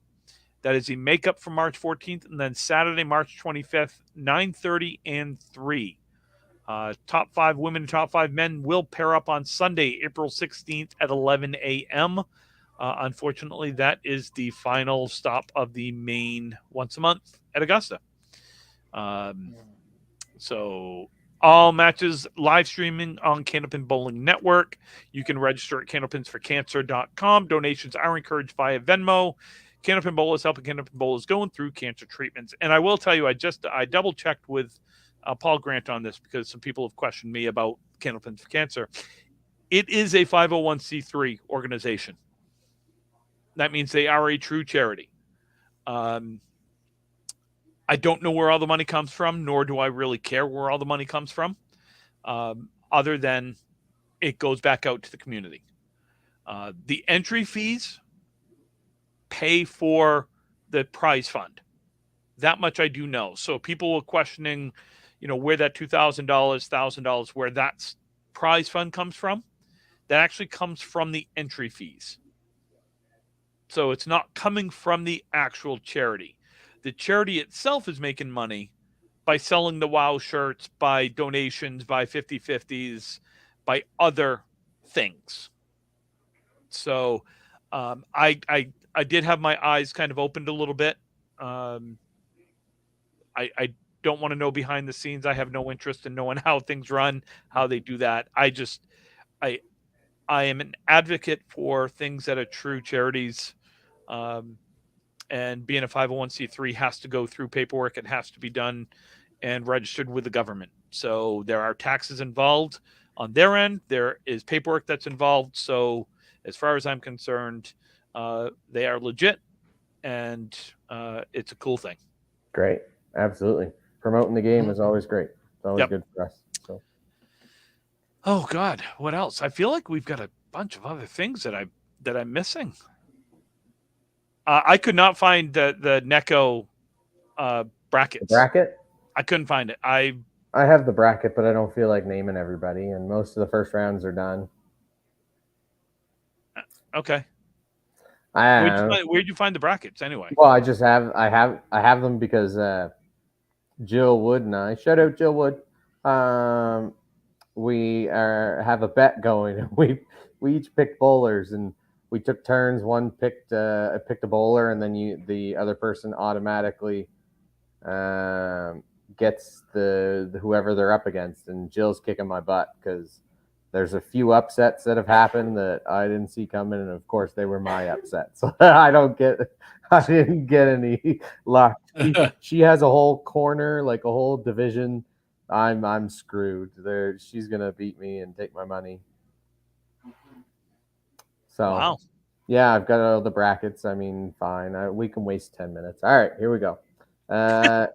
That is the makeup for March 14th, and then Saturday, March 25th, 9:30 and 3. Top 5 women and top 5 men will pair up on Sunday, April 16th at 11 a.m. Unfortunately, that is the final stop of the main once a month at Augusta. So all matches live streaming on Candlepin Bowling Network. You can register at candlepinsforcancer.com. Donations are encouraged via Venmo. Candlepin Bowlers helping Candlepin Bowlers going through cancer treatments. And I will tell you, I double checked with Paul Grant on this because some people have questioned me about Candlepins for Cancer. It is a 501c3 organization. That means they are a true charity. I don't know where all the money comes from, nor do I really care where all the money comes from, other than it goes back out to the community. The entry fees pay for the prize fund. That much I do know. So people were questioning, where that $2,000, $1,000, where that prize fund comes from. That actually comes from the entry fees. So it's not coming from the actual charity. The charity itself is making money by selling the WOW shirts, by donations, by 50/50s, by other things. So I did have my eyes kind of opened a little bit. I don't want to know behind the scenes. I have no interest in knowing how things run, how they do that. I am an advocate for things that are true charities. And being a 501c3 has to go through paperwork. It has to be done and registered with the government. So there are taxes involved on their end. There is paperwork that's involved. So as far as I'm concerned, they are legit, and it's a cool thing. Great. Absolutely. Promoting the game is always great. It's always Yep. good for us. So Oh God, what else? I feel like we've got a bunch of other things that I'm missing. I could not find the Neko the brackets. bracket. I couldn't find it. I have the bracket, but I don't feel like naming everybody, and most of the first rounds are done. Okay. I Where'd you find the brackets anyway? Well, I have them because Jill Wood and I, shout out Jill Wood, we have a bet going. We each picked bowlers, and we took turns. One picked a bowler, and then the other person automatically gets the whoever they're up against. And Jill's kicking my butt because there's a few upsets that have happened that I didn't see coming, and of course they were my upsets. So I didn't get any luck. She has a whole corner, like a whole division. I'm screwed. She's gonna beat me and take my money. So Wow. yeah, I've got all the brackets. I mean, fine. We can waste 10 minutes. All right, here we go.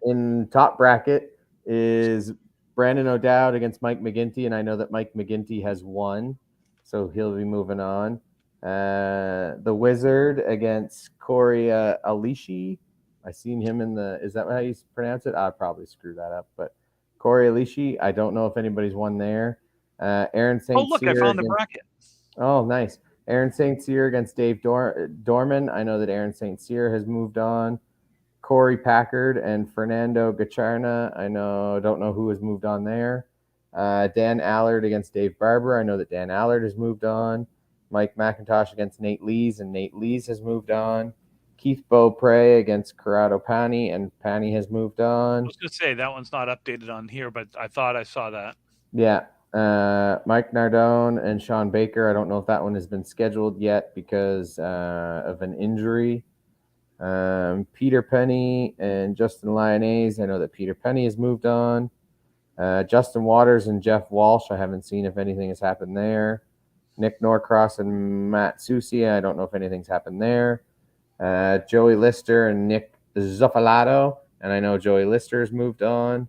In top bracket is Brandon O'Dowd against Mike McGinty, and I know that Mike McGinty has won, so he'll be moving on. The Wizard against Corey Alishi. I seen him in the. Is that how you pronounce it? I'd probably screw that up, but Corey Alishi. I don't know if anybody's won there. Aaron St. Oh, look, I found the bracket. Oh, nice. Aaron St. Cyr against Dave Dorman. I know that Aaron St. Cyr has moved on. Corey Packard and Fernando Gacharna. Don't know who has moved on there. Dan Allard against Dave Barber. I know that Dan Allard has moved on. Mike McIntosh against Nate Lees, and Nate Lees has moved on. Keith Beaupre against Corrado Pani, and Pani has moved on. I was going to say that one's not updated on here, but I thought I saw that. Yeah. Mike Nardone and Sean Baker. I don't know if that one has been scheduled yet because of an injury. Peter Penny and Justin Lyonnaise. I know that Peter Penny has moved on. Justin Waters and Jeff Walsh. I haven't seen if anything has happened there. Nick Norcross and Matt Susi. I don't know if anything's happened there. Joey Lister and Nick Zuffalato. And I know Joey Lister has moved on.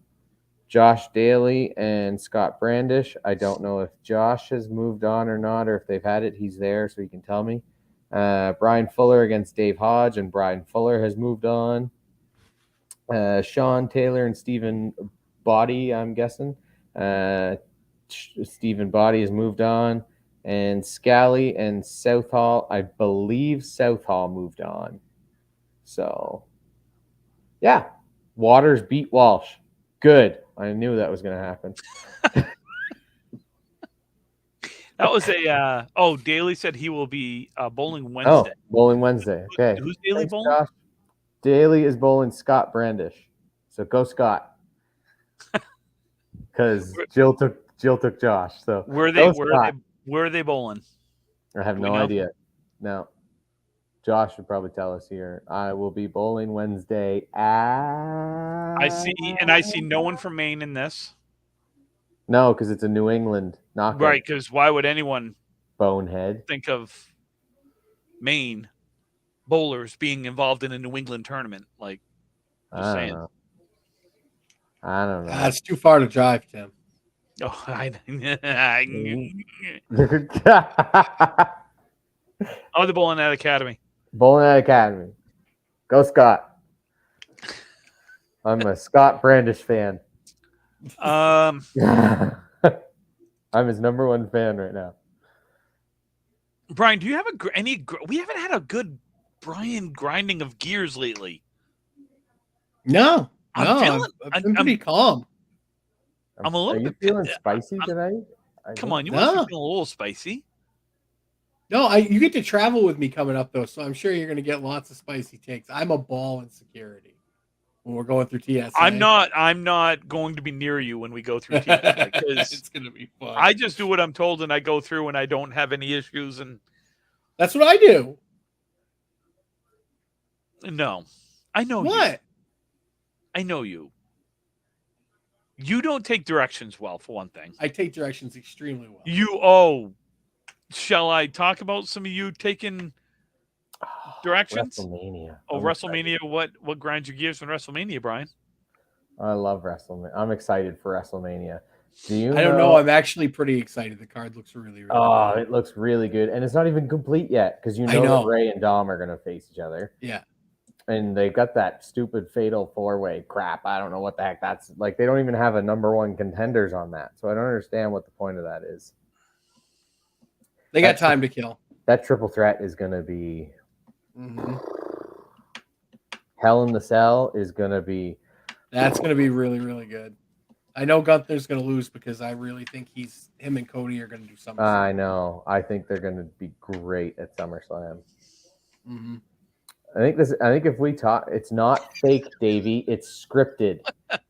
Josh Daly and Scott Brandish. I don't know if Josh has moved on or not, or if they've had it. He's there, so he can tell me. Brian Fuller against Dave Hodge, and Brian Fuller has moved on. Sean Taylor and Stephen Body, I'm guessing. Stephen Body has moved on. And Scally and Southall, I believe Southall moved on. So, yeah. Waters beat Walsh. Good. I knew that was going to happen. That was a Daly said he will be bowling Wednesday. Oh, bowling Wednesday. Okay. Who's Daly Thanks, bowling? Josh. Daly is bowling Scott Brandish. So go Scott. Because Jill took Josh. So where are they bowling? I have no idea. No. Josh would probably tell us here. I will be bowling Wednesday at. I see no one from Maine in this. No, because it's a New England knockout. Right, because why would anyone bonehead think of Maine bowlers being involved in a New England tournament? Like, just saying. I don't know. That's too far to drive, Tim. Oh, they're bowling at Academy. Bowling at Academy. Go Scott. I'm a Scott Brandish fan. I'm his number one fan right now. Brian, do you have we haven't had a good Brian grinding of gears lately. No, I've been pretty calm. I'm a little bit feeling spicy tonight. Come on, you must be feeling a little spicy. No, you get to travel with me coming up though, so I'm sure you're going to get lots of spicy takes. I'm a ball in security when we're going through TSA. I'm not going to be near you when we go through TSA because it's going to be fun. I just do what I'm told and I go through and I don't have any issues, and that's what I do. No, I know what? You. I know you. You don't take directions well, for one thing. I take directions extremely well. Shall I talk about some of you taking directions? WrestleMania. Oh, I'm WrestleMania. What grinds your gears from WrestleMania, Brian? I love WrestleMania. I'm excited for WrestleMania. Do you I don't know. I'm actually pretty excited. The card looks really, really good. It looks really good. And it's not even complete yet because you know that Ray and Dom are going to face each other. Yeah. And they got that stupid fatal 4-way crap. I don't know what the heck that's like. They don't even have a number one contenders on that. So I don't understand what the point of that is. They got time to kill. That triple threat is going to be Hell in the Cell is going to be. That's going to be really, really good. I know Gunther's going to lose because I really think him and Cody are going to do something. I know. I think they're going to be great at SummerSlam. Mm-hmm. I think if we talk, it's not fake, Davey. It's scripted.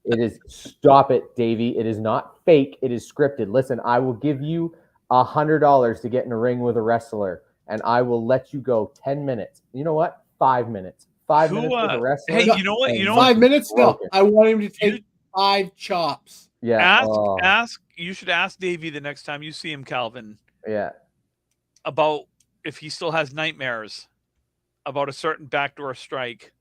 It is. Stop it, Davey. It is not fake. It is scripted. Listen, I will give you $100 to get in a ring with a wrestler, and I will let you go 10 minutes. You know what? 5 minutes. 5 minutes with a wrestler. Hey, you know what? 5 minutes? No, I want him to take 5 chops. Yeah. You should ask Davey the next time you see him, Calvin. Yeah. About if he still has nightmares about a certain backdoor strike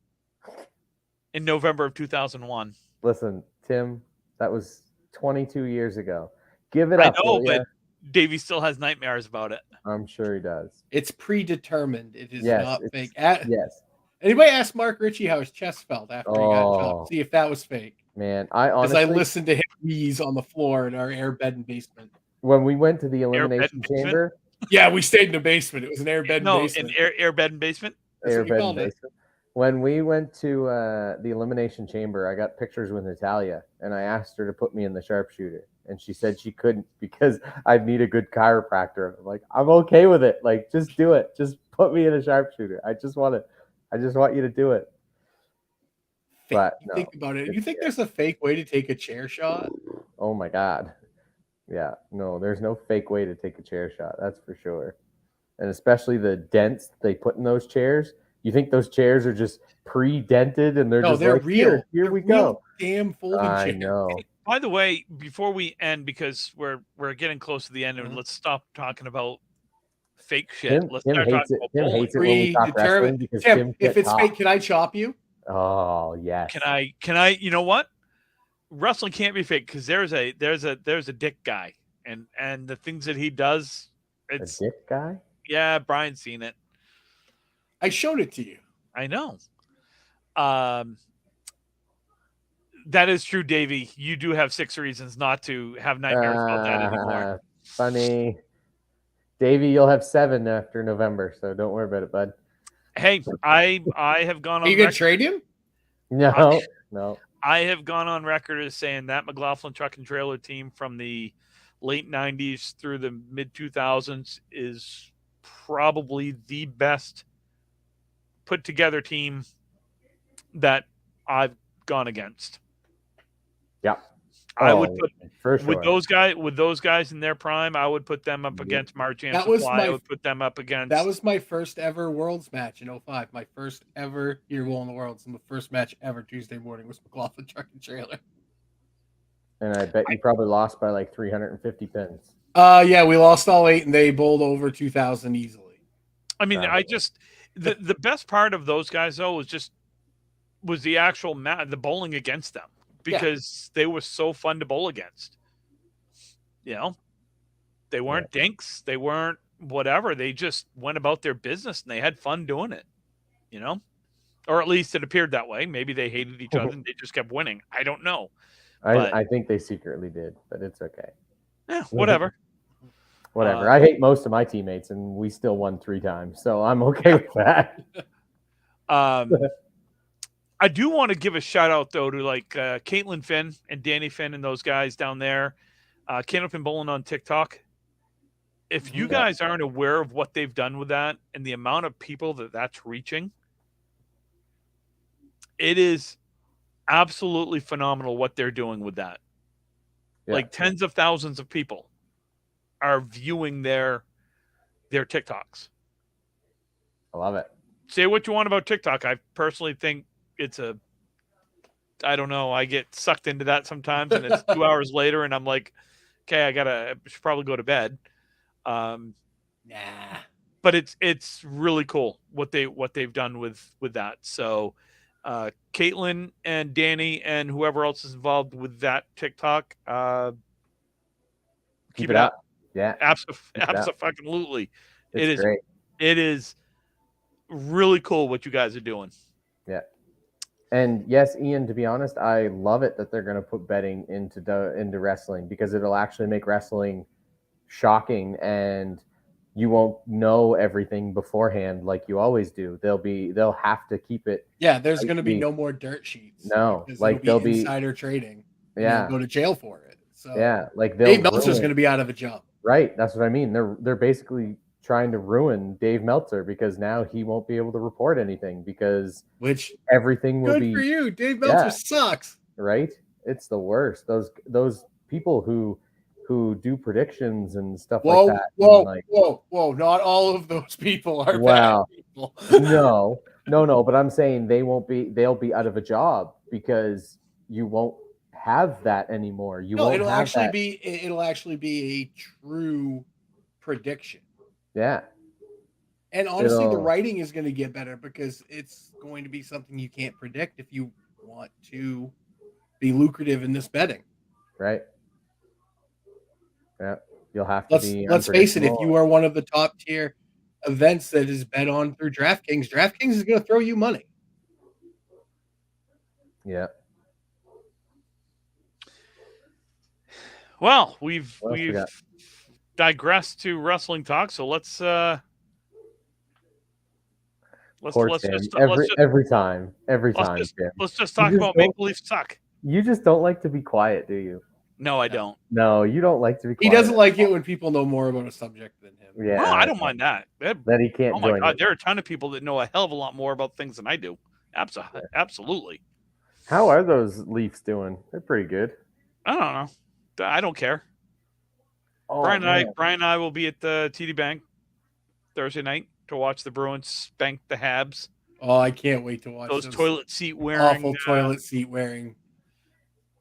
in November of 2001. Listen, Tim, that was 22 years ago. Give it up. I know, but Davey still has nightmares about it. I'm sure he does. It's predetermined. It is not fake. Yes. Anybody ask Mark Ritchie how his chest felt after he got chopped? See if that was fake. Man, I honestly... Because I listened to him wheeze on the floor in our airbed and basement. When we went to the Elimination Chamber... Yeah, we stayed in the basement. It was an airbed and basement. No, airbed and basement? Airbed and basement. When we went to the Elimination Chamber, I got pictures with Natalia, and I asked her to put me in the sharpshooter. And she said she couldn't because I'd need a good chiropractor. I'm like, I'm okay with it. Like, just do it. Just put me in a sharpshooter. I just want you to do it. But no, think about it. You think there's a fake way to take a chair shot? Oh my God. Yeah, no, there's no fake way to take a chair shot. That's for sure. And especially the dents they put in those chairs. You think those chairs are just pre-dented and they're they're like, real. Here we go. Damn folding chair. I know. Hey, by the way, before we end, because we're getting close to the end, and let's stop talking about fake shit. Tim hates it when we talk wrestling because Tim, if it's fake, can I chop you? Oh yes. Can I? You know what? Wrestling can't be fake because there's a dick guy, and the things that he does. It's a dick guy. Yeah, Brian's seen it. I showed it to you. I know. That is true, Davey. You do have 6 reasons not to have nightmares about that anymore. Funny. Davey, you'll have 7 after November, so don't worry about it, bud. Hey, I have gone on. Are you going to trade him? No, no. I have gone on record as saying that McLaughlin Truck and Trailer team from the late 90s through the mid 2000s is probably the best put together team that I've gone against. Yeah. I would put for sure. with those guys in their prime, I would put them up against March and Supply. I would put them up against. That was my first ever Worlds match in 05. My first ever year goal in the Worlds, and the first match ever Tuesday morning was McLaughlin Truck and Trailer. And I bet you probably lost by like 350 pins. Yeah, we lost all 8, and they bowled over 2,000 easily. I mean, the best part of those guys though was the actual the bowling against them. Because they were so fun to bowl against. You know, they weren't dinks. They weren't whatever. They just went about their business and they had fun doing it, you know, or at least it appeared that way. Maybe they hated each other and they just kept winning. I don't know. I think they secretly did, but it's okay. Yeah, whatever. Whatever. I hate most of my teammates and we still won 3 times. So I'm okay with that. I do want to give a shout out though to like Caitlin Finn and Danny Finn and those guys down there. Candlepin Bowling on TikTok. If you guys aren't aware of what they've done with that and the amount of people that's reaching, it is absolutely phenomenal what they're doing with that. Yeah. Like tens of thousands of people are viewing their TikToks. I love it. Say what you want about TikTok. I personally think it's a I don't know. I get sucked into that sometimes, and it's 2 hours later, and I'm like, okay, I should probably go to bed. Nah. But it's really cool what they've done with that. So, Caitlin and Danny and whoever else is involved with that TikTok, keep it up. Yeah, Absolutely. it's great. It is really cool what you guys are doing. Yeah. And yes, Ian, to be honest, I love it that they're going to put betting into wrestling, because it'll actually make wrestling shocking, and you won't know everything beforehand like you always do. They'll have to keep it. Yeah, there's going to be no more dirt sheets. No, like they'll be be insider trading. And Yeah, they'll go to jail for it. So yeah, like Dave Meltzer's going to be out of a job. Right, that's what I mean. They're basically trying to ruin Dave Meltzer, because now he won't be able to report anything, because everything will be good for you. Dave Meltzer sucks. Right? It's the worst. Those people who do predictions and stuff like that. Whoa! Not all of those people are bad people. No. But I'm saying they'll be out of a job, because you won't have that anymore. It'll actually be a true prediction. Yeah. And honestly, the writing is going to get better, because it's going to be something you can't predict if you want to be lucrative in this betting. Right. Yeah. You'll have to be. Let's face it. If you are one of the top tier events that is bet on through DraftKings is going to throw you money. Yeah. Well, we've digressed to wrestling talk, so let's every time. Let's just talk about Maple Leaf suck. You just don't like to be quiet, do you? No, I don't. No, you don't like to be quiet. He doesn't like it when people know more about a subject than him. Yeah, no, I don't mind that. That he can't. Oh my God, there are a ton of people that know a hell of a lot more about things than I do. Absolutely. How are those Leafs doing? They're pretty good. I don't know. I don't care. Oh, Brian and I will be at the TD Bank Thursday night to watch the Bruins spank the Habs. Oh, I can't wait to watch those toilet seat wearing. Awful toilet seat wearing.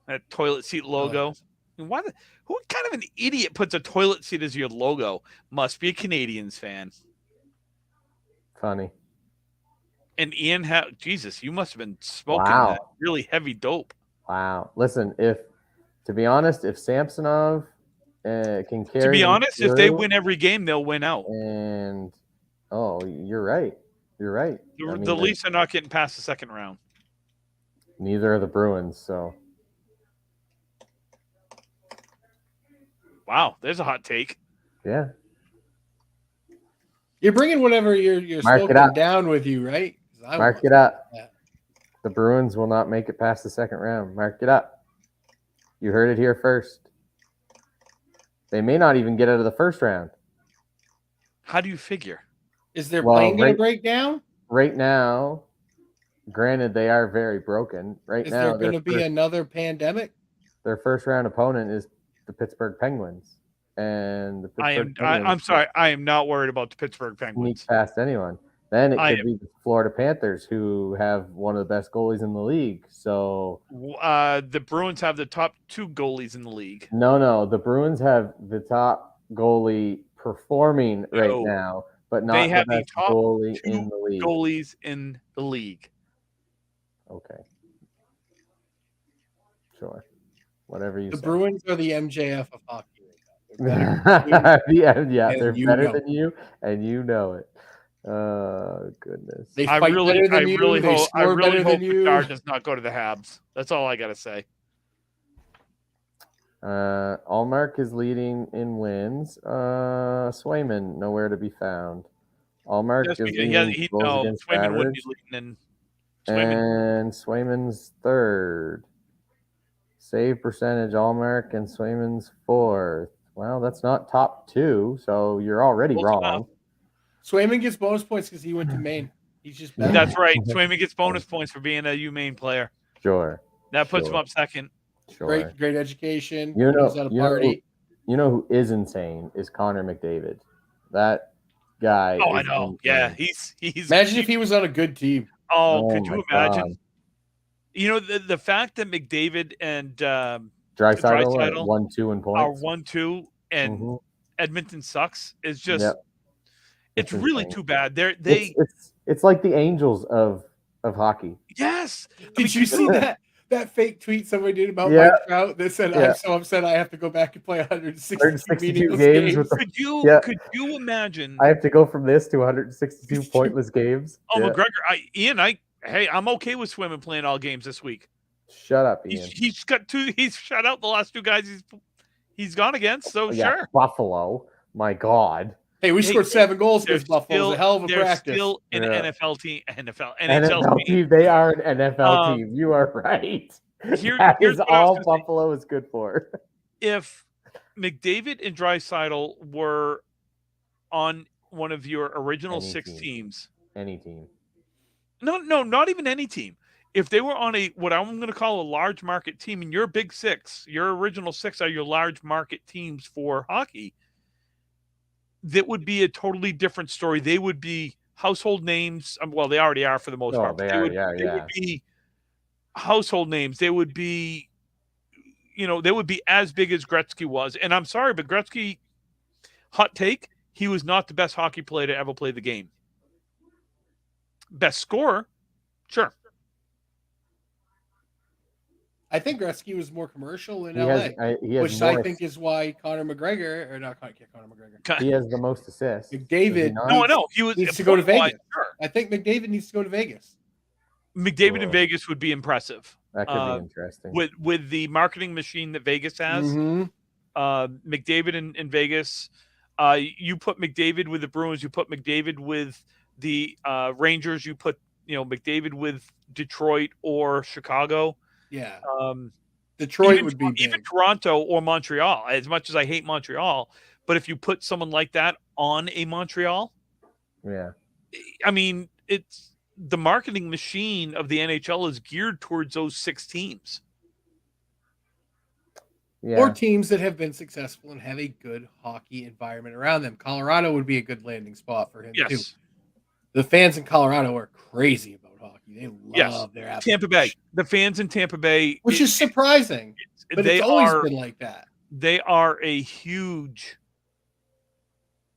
That toilet seat logo. Who kind of an idiot puts a toilet seat as your logo? Must be a Canadiens fan. Funny. And Ian, Jesus, you must have been smoking that really heavy dope. Wow. Listen, to be honest, if Samsonov can carry. To be honest, if they win every game, they'll win out. And you're right. You're right. The Leafs are not getting past the second round. Neither are the Bruins. So. Wow, there's a hot take. Yeah. You're bringing whatever you're smoking down with you, right? Mark it up. The Bruins will not make it past the second round. Mark it up. You heard it here first. They may not even get out of the first round. How do you figure? Is their plane going to break down? Right now, granted, they are very broken. Is there going to be another pandemic? Their first round opponent is the Pittsburgh Penguins. And I'm sorry, I am not worried about the Pittsburgh Penguins. Sneak past anyone. Then it could be the Florida Panthers, who have one of the best goalies in the league. So the Bruins have the top 2 goalies in the league. No, the Bruins have the top goalie performing now, but not the best goalie in the league. Goalies in the league. Okay. Sure. Whatever you say. The Bruins are the MJF of hockey. They're better than you, and you know it. Goodness. They fight better than you. They score better than you. Bedard does not go to the Habs. That's all I gotta say. Allmark is leading in wins. Swayman nowhere to be found. Allmark is leading goals against average. And Swayman's third. Save percentage, Allmark, and Swayman's fourth. Well, that's not top 2, so you're already wrong. Swayman gets bonus points because he went to Maine. He's just better. That's right. Swayman gets bonus points for being a UMaine player. Sure. That puts him up second. Sure. Great education. You know who is insane is Connor McDavid. That guy. Oh, I know. Insane. Yeah, he's. Imagine if he was on a good team. Oh, could you imagine? the fact that McDavid and Draisaitl at Draisaitl 1-2 in are points. 1-2 and Mhm. Edmonton sucks is just Yep. it's It's really insane. too bad. It's like the Angels of hockey. Yes. I mean, Did you see that fake tweet someone did about Yeah, Mike Trout that said, yeah. "I'm so upset I have to go back and play 162 162 meaningless games with games." the could yeah. you imagine? I have to go from this to 162 pointless games. Oh, Yeah. McGregor, hey, I'm okay with swimming playing all games this week. Shut up, He's Ian. he's got two. He's shut out the last two guys he's gone against. So Yeah, sure. Buffalo. My God. Hey, we Hey, scored 7 goals they're against Buffalo. It was a hell of a they're practice. still an Yeah. NFL team. NHL NFL team. team. They are an NFL Um, team. You are right. Here's That is what I was all gonna say. Buffalo is good for. If McDavid and Draisaitl were on one of your original Any 6 team. teams, Any team. no, not even any team. If they were on what I'm going to call a large market team, and your big 6, your original 6 are your large market teams for hockey, that would be a totally different story. They would be household names. Well, they already are for the most part. They They are. they would be household names. They would be, they would be as big as Gretzky was. And I'm sorry, but Gretzky, hot take, he was not the best hockey player to ever play the game. Best scorer, sure. I think Gretzky was more commercial in He LA, has which more, I think is why Conor McGregor, or not Conor McGregor, he has the most assists. McDavid No, I know. He needs to go to point-wise, Vegas. sure. I think McDavid needs to go to Vegas. McDavid in Vegas would be impressive. That could be interesting. With the marketing machine that Vegas has, McDavid in Vegas, you put McDavid with the Bruins, you put McDavid with the Rangers, you put McDavid with Detroit or Chicago. Yeah. Detroit would be even big. Toronto or Montreal. As much as I hate Montreal, but if you put someone like that on a Montreal, yeah, I mean, it's the marketing machine of the NHL is geared towards those 6 teams. Yeah. Or teams that have been successful and have a good hockey environment around them. Colorado would be a good landing spot for him too. The fans in Colorado are crazy about hockey. They love their Avalanche. Tampa Bay. The fans in Tampa Bay, which is surprising, but it's always been like that. They are a huge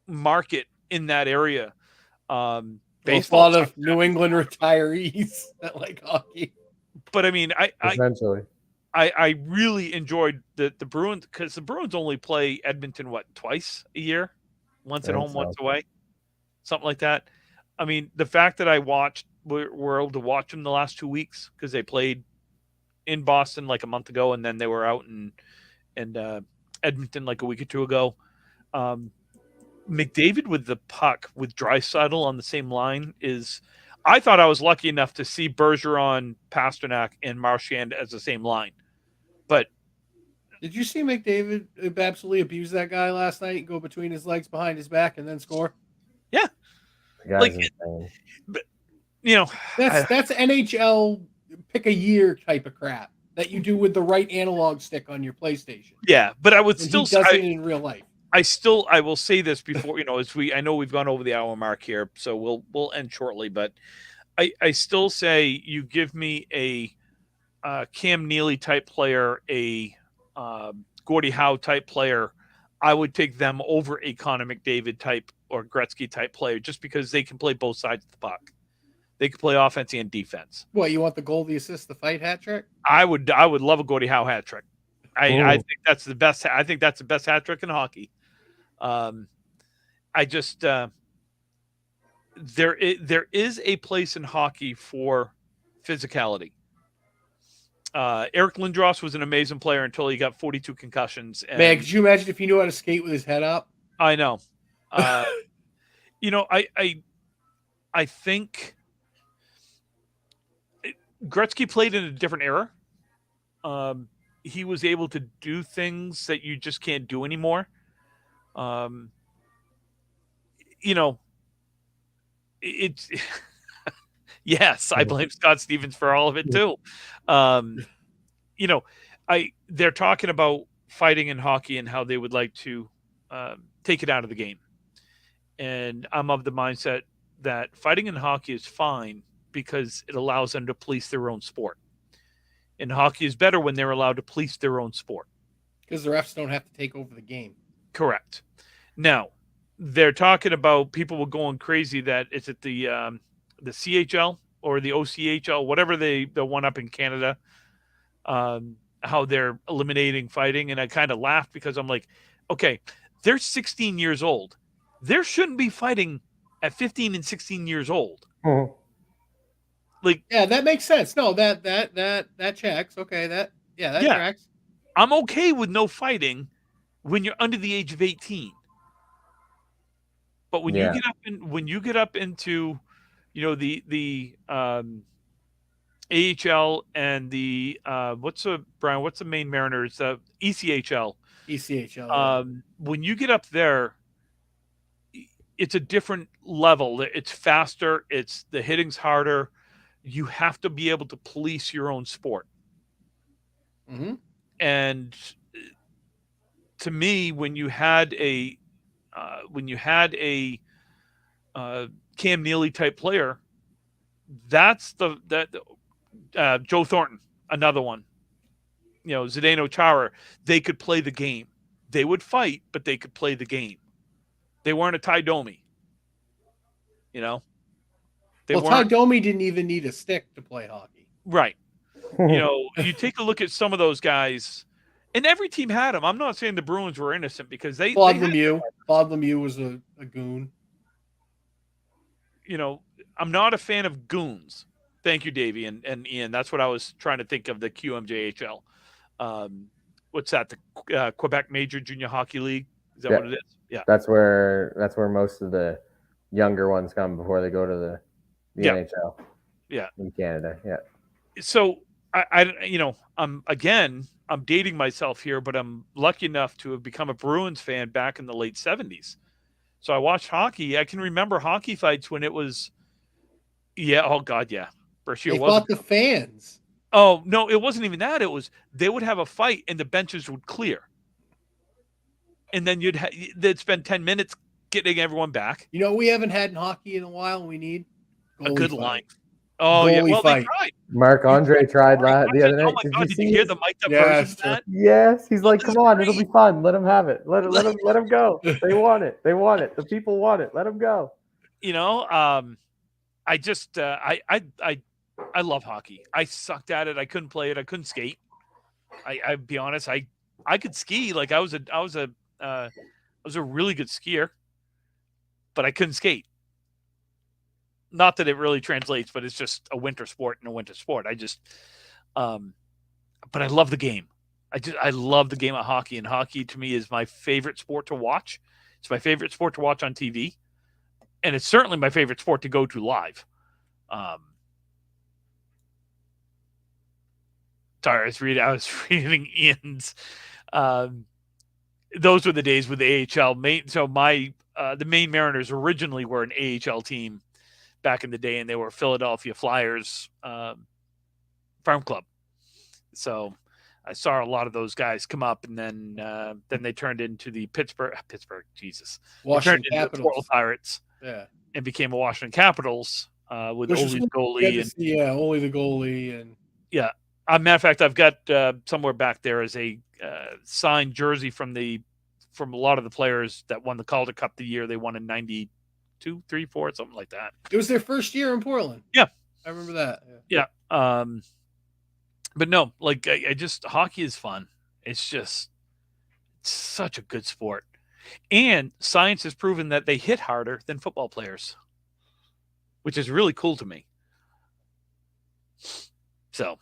market in that area. A lot of New England retirees that like hockey. But I mean, essentially, I really enjoyed the Bruins because the Bruins only play Edmonton twice a year, once at home, once away, something like that. I mean, the fact that we're able to watch them the last 2 weeks because they played in Boston like a month ago, and then they were out in Edmonton like a week or two ago. McDavid with the puck with Draisaitl on the same line is. I thought I was lucky enough to see Bergeron, Pasternak, and Marchand as the same line. But did you see McDavid absolutely abuse that guy last night and go between his legs behind his back and then score? Yeah, but that's NHL pick a year type of crap that you do with the right analog stick on your PlayStation. Yeah, but I would still say it in real life. I will say this before I know we've gone over the hour mark here, so we'll end shortly. But I still say you give me a Cam Neely type player, a Gordie Howe type player, I would take them over a Connor McDavid type or Gretzky type player just because they can play both sides of the puck. They can play offense and defense. What, you want the goal, the assist, the fight hat trick? I would love a Gordie Howe hat trick. I think that's the best. I think that's the best hat trick in hockey. I just there is a place in hockey for physicality. Eric Lindros was an amazing player until he got 42 concussions. And, man, could you imagine if he knew how to skate with his head up? I know. I think Gretzky played in a different era. He was able to do things that you just can't do anymore. It's yes, I blame Scott Stevens for all of it too. They're talking about fighting in hockey and how they would like to take it out of the game. And I'm of the mindset that fighting in hockey is fine because it allows them to police their own sport. And hockey is better when they're allowed to police their own sport. Because the refs don't have to take over the game. Correct. Now, they're talking about people were going crazy that is it the CHL or the OCHL, whatever the one up in Canada, how they're eliminating fighting. And I kind of laughed because I'm like, okay, they're 16 years old. There shouldn't be fighting at 15 and 16 years old. Mhm. Like, Yeah, that makes sense. No, that checks. Okay, that tracks. I'm okay with no fighting when you're under the age of 18. But when you get up into, the AHL and the what's the Maine Mariners, ECHL. ECHL. When you get up there, it's a different level. It's faster. The hitting's harder. You have to be able to police your own sport. Mm-hmm. And to me, when you had a Cam Neely type player, that's Joe Thornton, another one. Zdeno Chara, they could play the game. They would fight, but they could play the game. They weren't a Ty Domi. Ty Domi didn't even need a stick to play hockey. Right. You take a look at some of those guys, and every team had them. I'm not saying the Bruins were innocent because Claude Lemieux was a goon. I'm not a fan of goons. Thank you, Davey and Ian. That's what I was trying to think of, the QMJHL. What's that? The Quebec Major Junior Hockey League? Is that what it is? Yeah. That's where most of the younger ones come before they go to the NHL. Yeah. In Canada. Yeah. So I'm dating myself here, but I'm lucky enough to have become a Bruins fan back in the late 70s. So I watched hockey. I can remember hockey fights when it was, oh God, yeah. They fought the fans. Oh, no, it wasn't even that. It was, they would have a fight and the benches would clear. And then they'd spend 10 minutes getting everyone back. We haven't had in hockey in a while and we need a good line. Oh, yeah. Well, fight. They tried. Marc-Andre tried that the other night. Oh, my God. Did you hear the mic'd up version of that? Yes. He's like, come on, it'll be fun. Let him have it. Let him go. They want it. The people want it. Let him go. I just, I love hockey. I sucked at it. I couldn't play it. I couldn't skate. I'd be honest. I could ski. Like I was a really good skier, but I couldn't skate. Not that it really translates, but it's just a winter sport and a winter sport. But I love the game. I love the game of hockey, and hockey to me is my favorite sport to watch. It's my favorite sport to watch on TV, and it's certainly my favorite sport to go to live. Sorry, I was reading Ian's. Those were the days with the AHL. So the Maine Mariners originally were an AHL team back in the day, and they were Philadelphia Flyers farm club. So I saw a lot of those guys come up, and then they turned into the Washington Capitals, the Portland Pirates, and became a Washington Capitals with Ole's goalie. Ole the goalie, and matter of fact, I've got somewhere back there is a signed jersey from a lot of the players that won the Calder Cup the year they won in 92, 3, 4, something like that. It was their first year in Portland. Yeah. I remember that. Yeah. But no, like I just, hockey is fun. It's such a good sport. And science has proven that they hit harder than football players, which is really cool to me. So,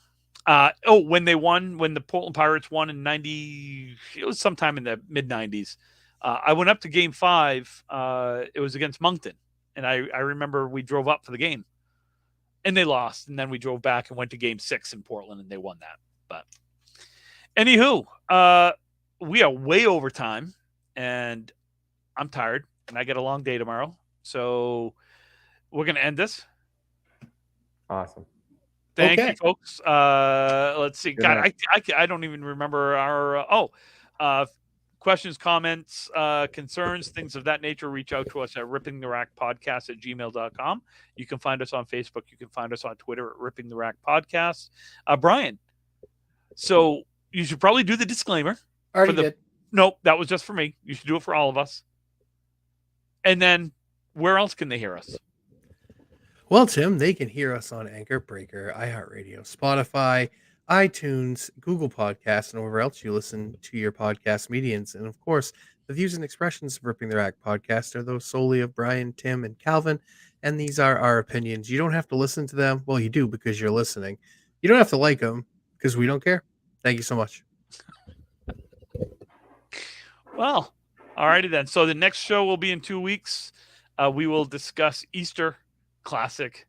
when the Portland Pirates won in 90, it was sometime in the mid 90s. I went up to game 5. It was against Moncton. And I remember we drove up for the game and they lost. And then we drove back and went to game 6 in Portland and they won that. But anywho, we are way over time and I'm tired and I got a long day tomorrow. So we're going to end this. Awesome. Thank you, folks. Let's see. God, I don't even remember our questions, comments, concerns, things of that nature. Reach out to us at rippingtherackpodcast@gmail.com. You can find us on Facebook. You can find us on Twitter at Ripping the Rack Podcast. Brian, So you should probably do the disclaimer. Already did. Nope, that was just for me. You should do it for all of us. And then where else can they hear us? Well, Tim, they can hear us on Anchor, Breaker, iHeartRadio, Spotify, iTunes, Google Podcasts, and wherever else you listen to your podcast medians. And of course, the views and expressions of Ripping the Rack podcast are those solely of Brian, Tim, and Calvin. And these are our opinions. You don't have to listen to them. Well, you do because you're listening. You don't have to like them because we don't care. Thank you so much. Well, alrighty then. So the next show will be in 2 weeks. We will discuss Easter Classic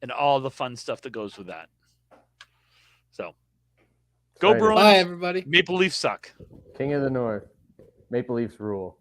and all the fun stuff that goes with that. So, go Excited. Bruins. Bye, everybody. Maple Leafs suck. King of the North. Maple Leafs rule.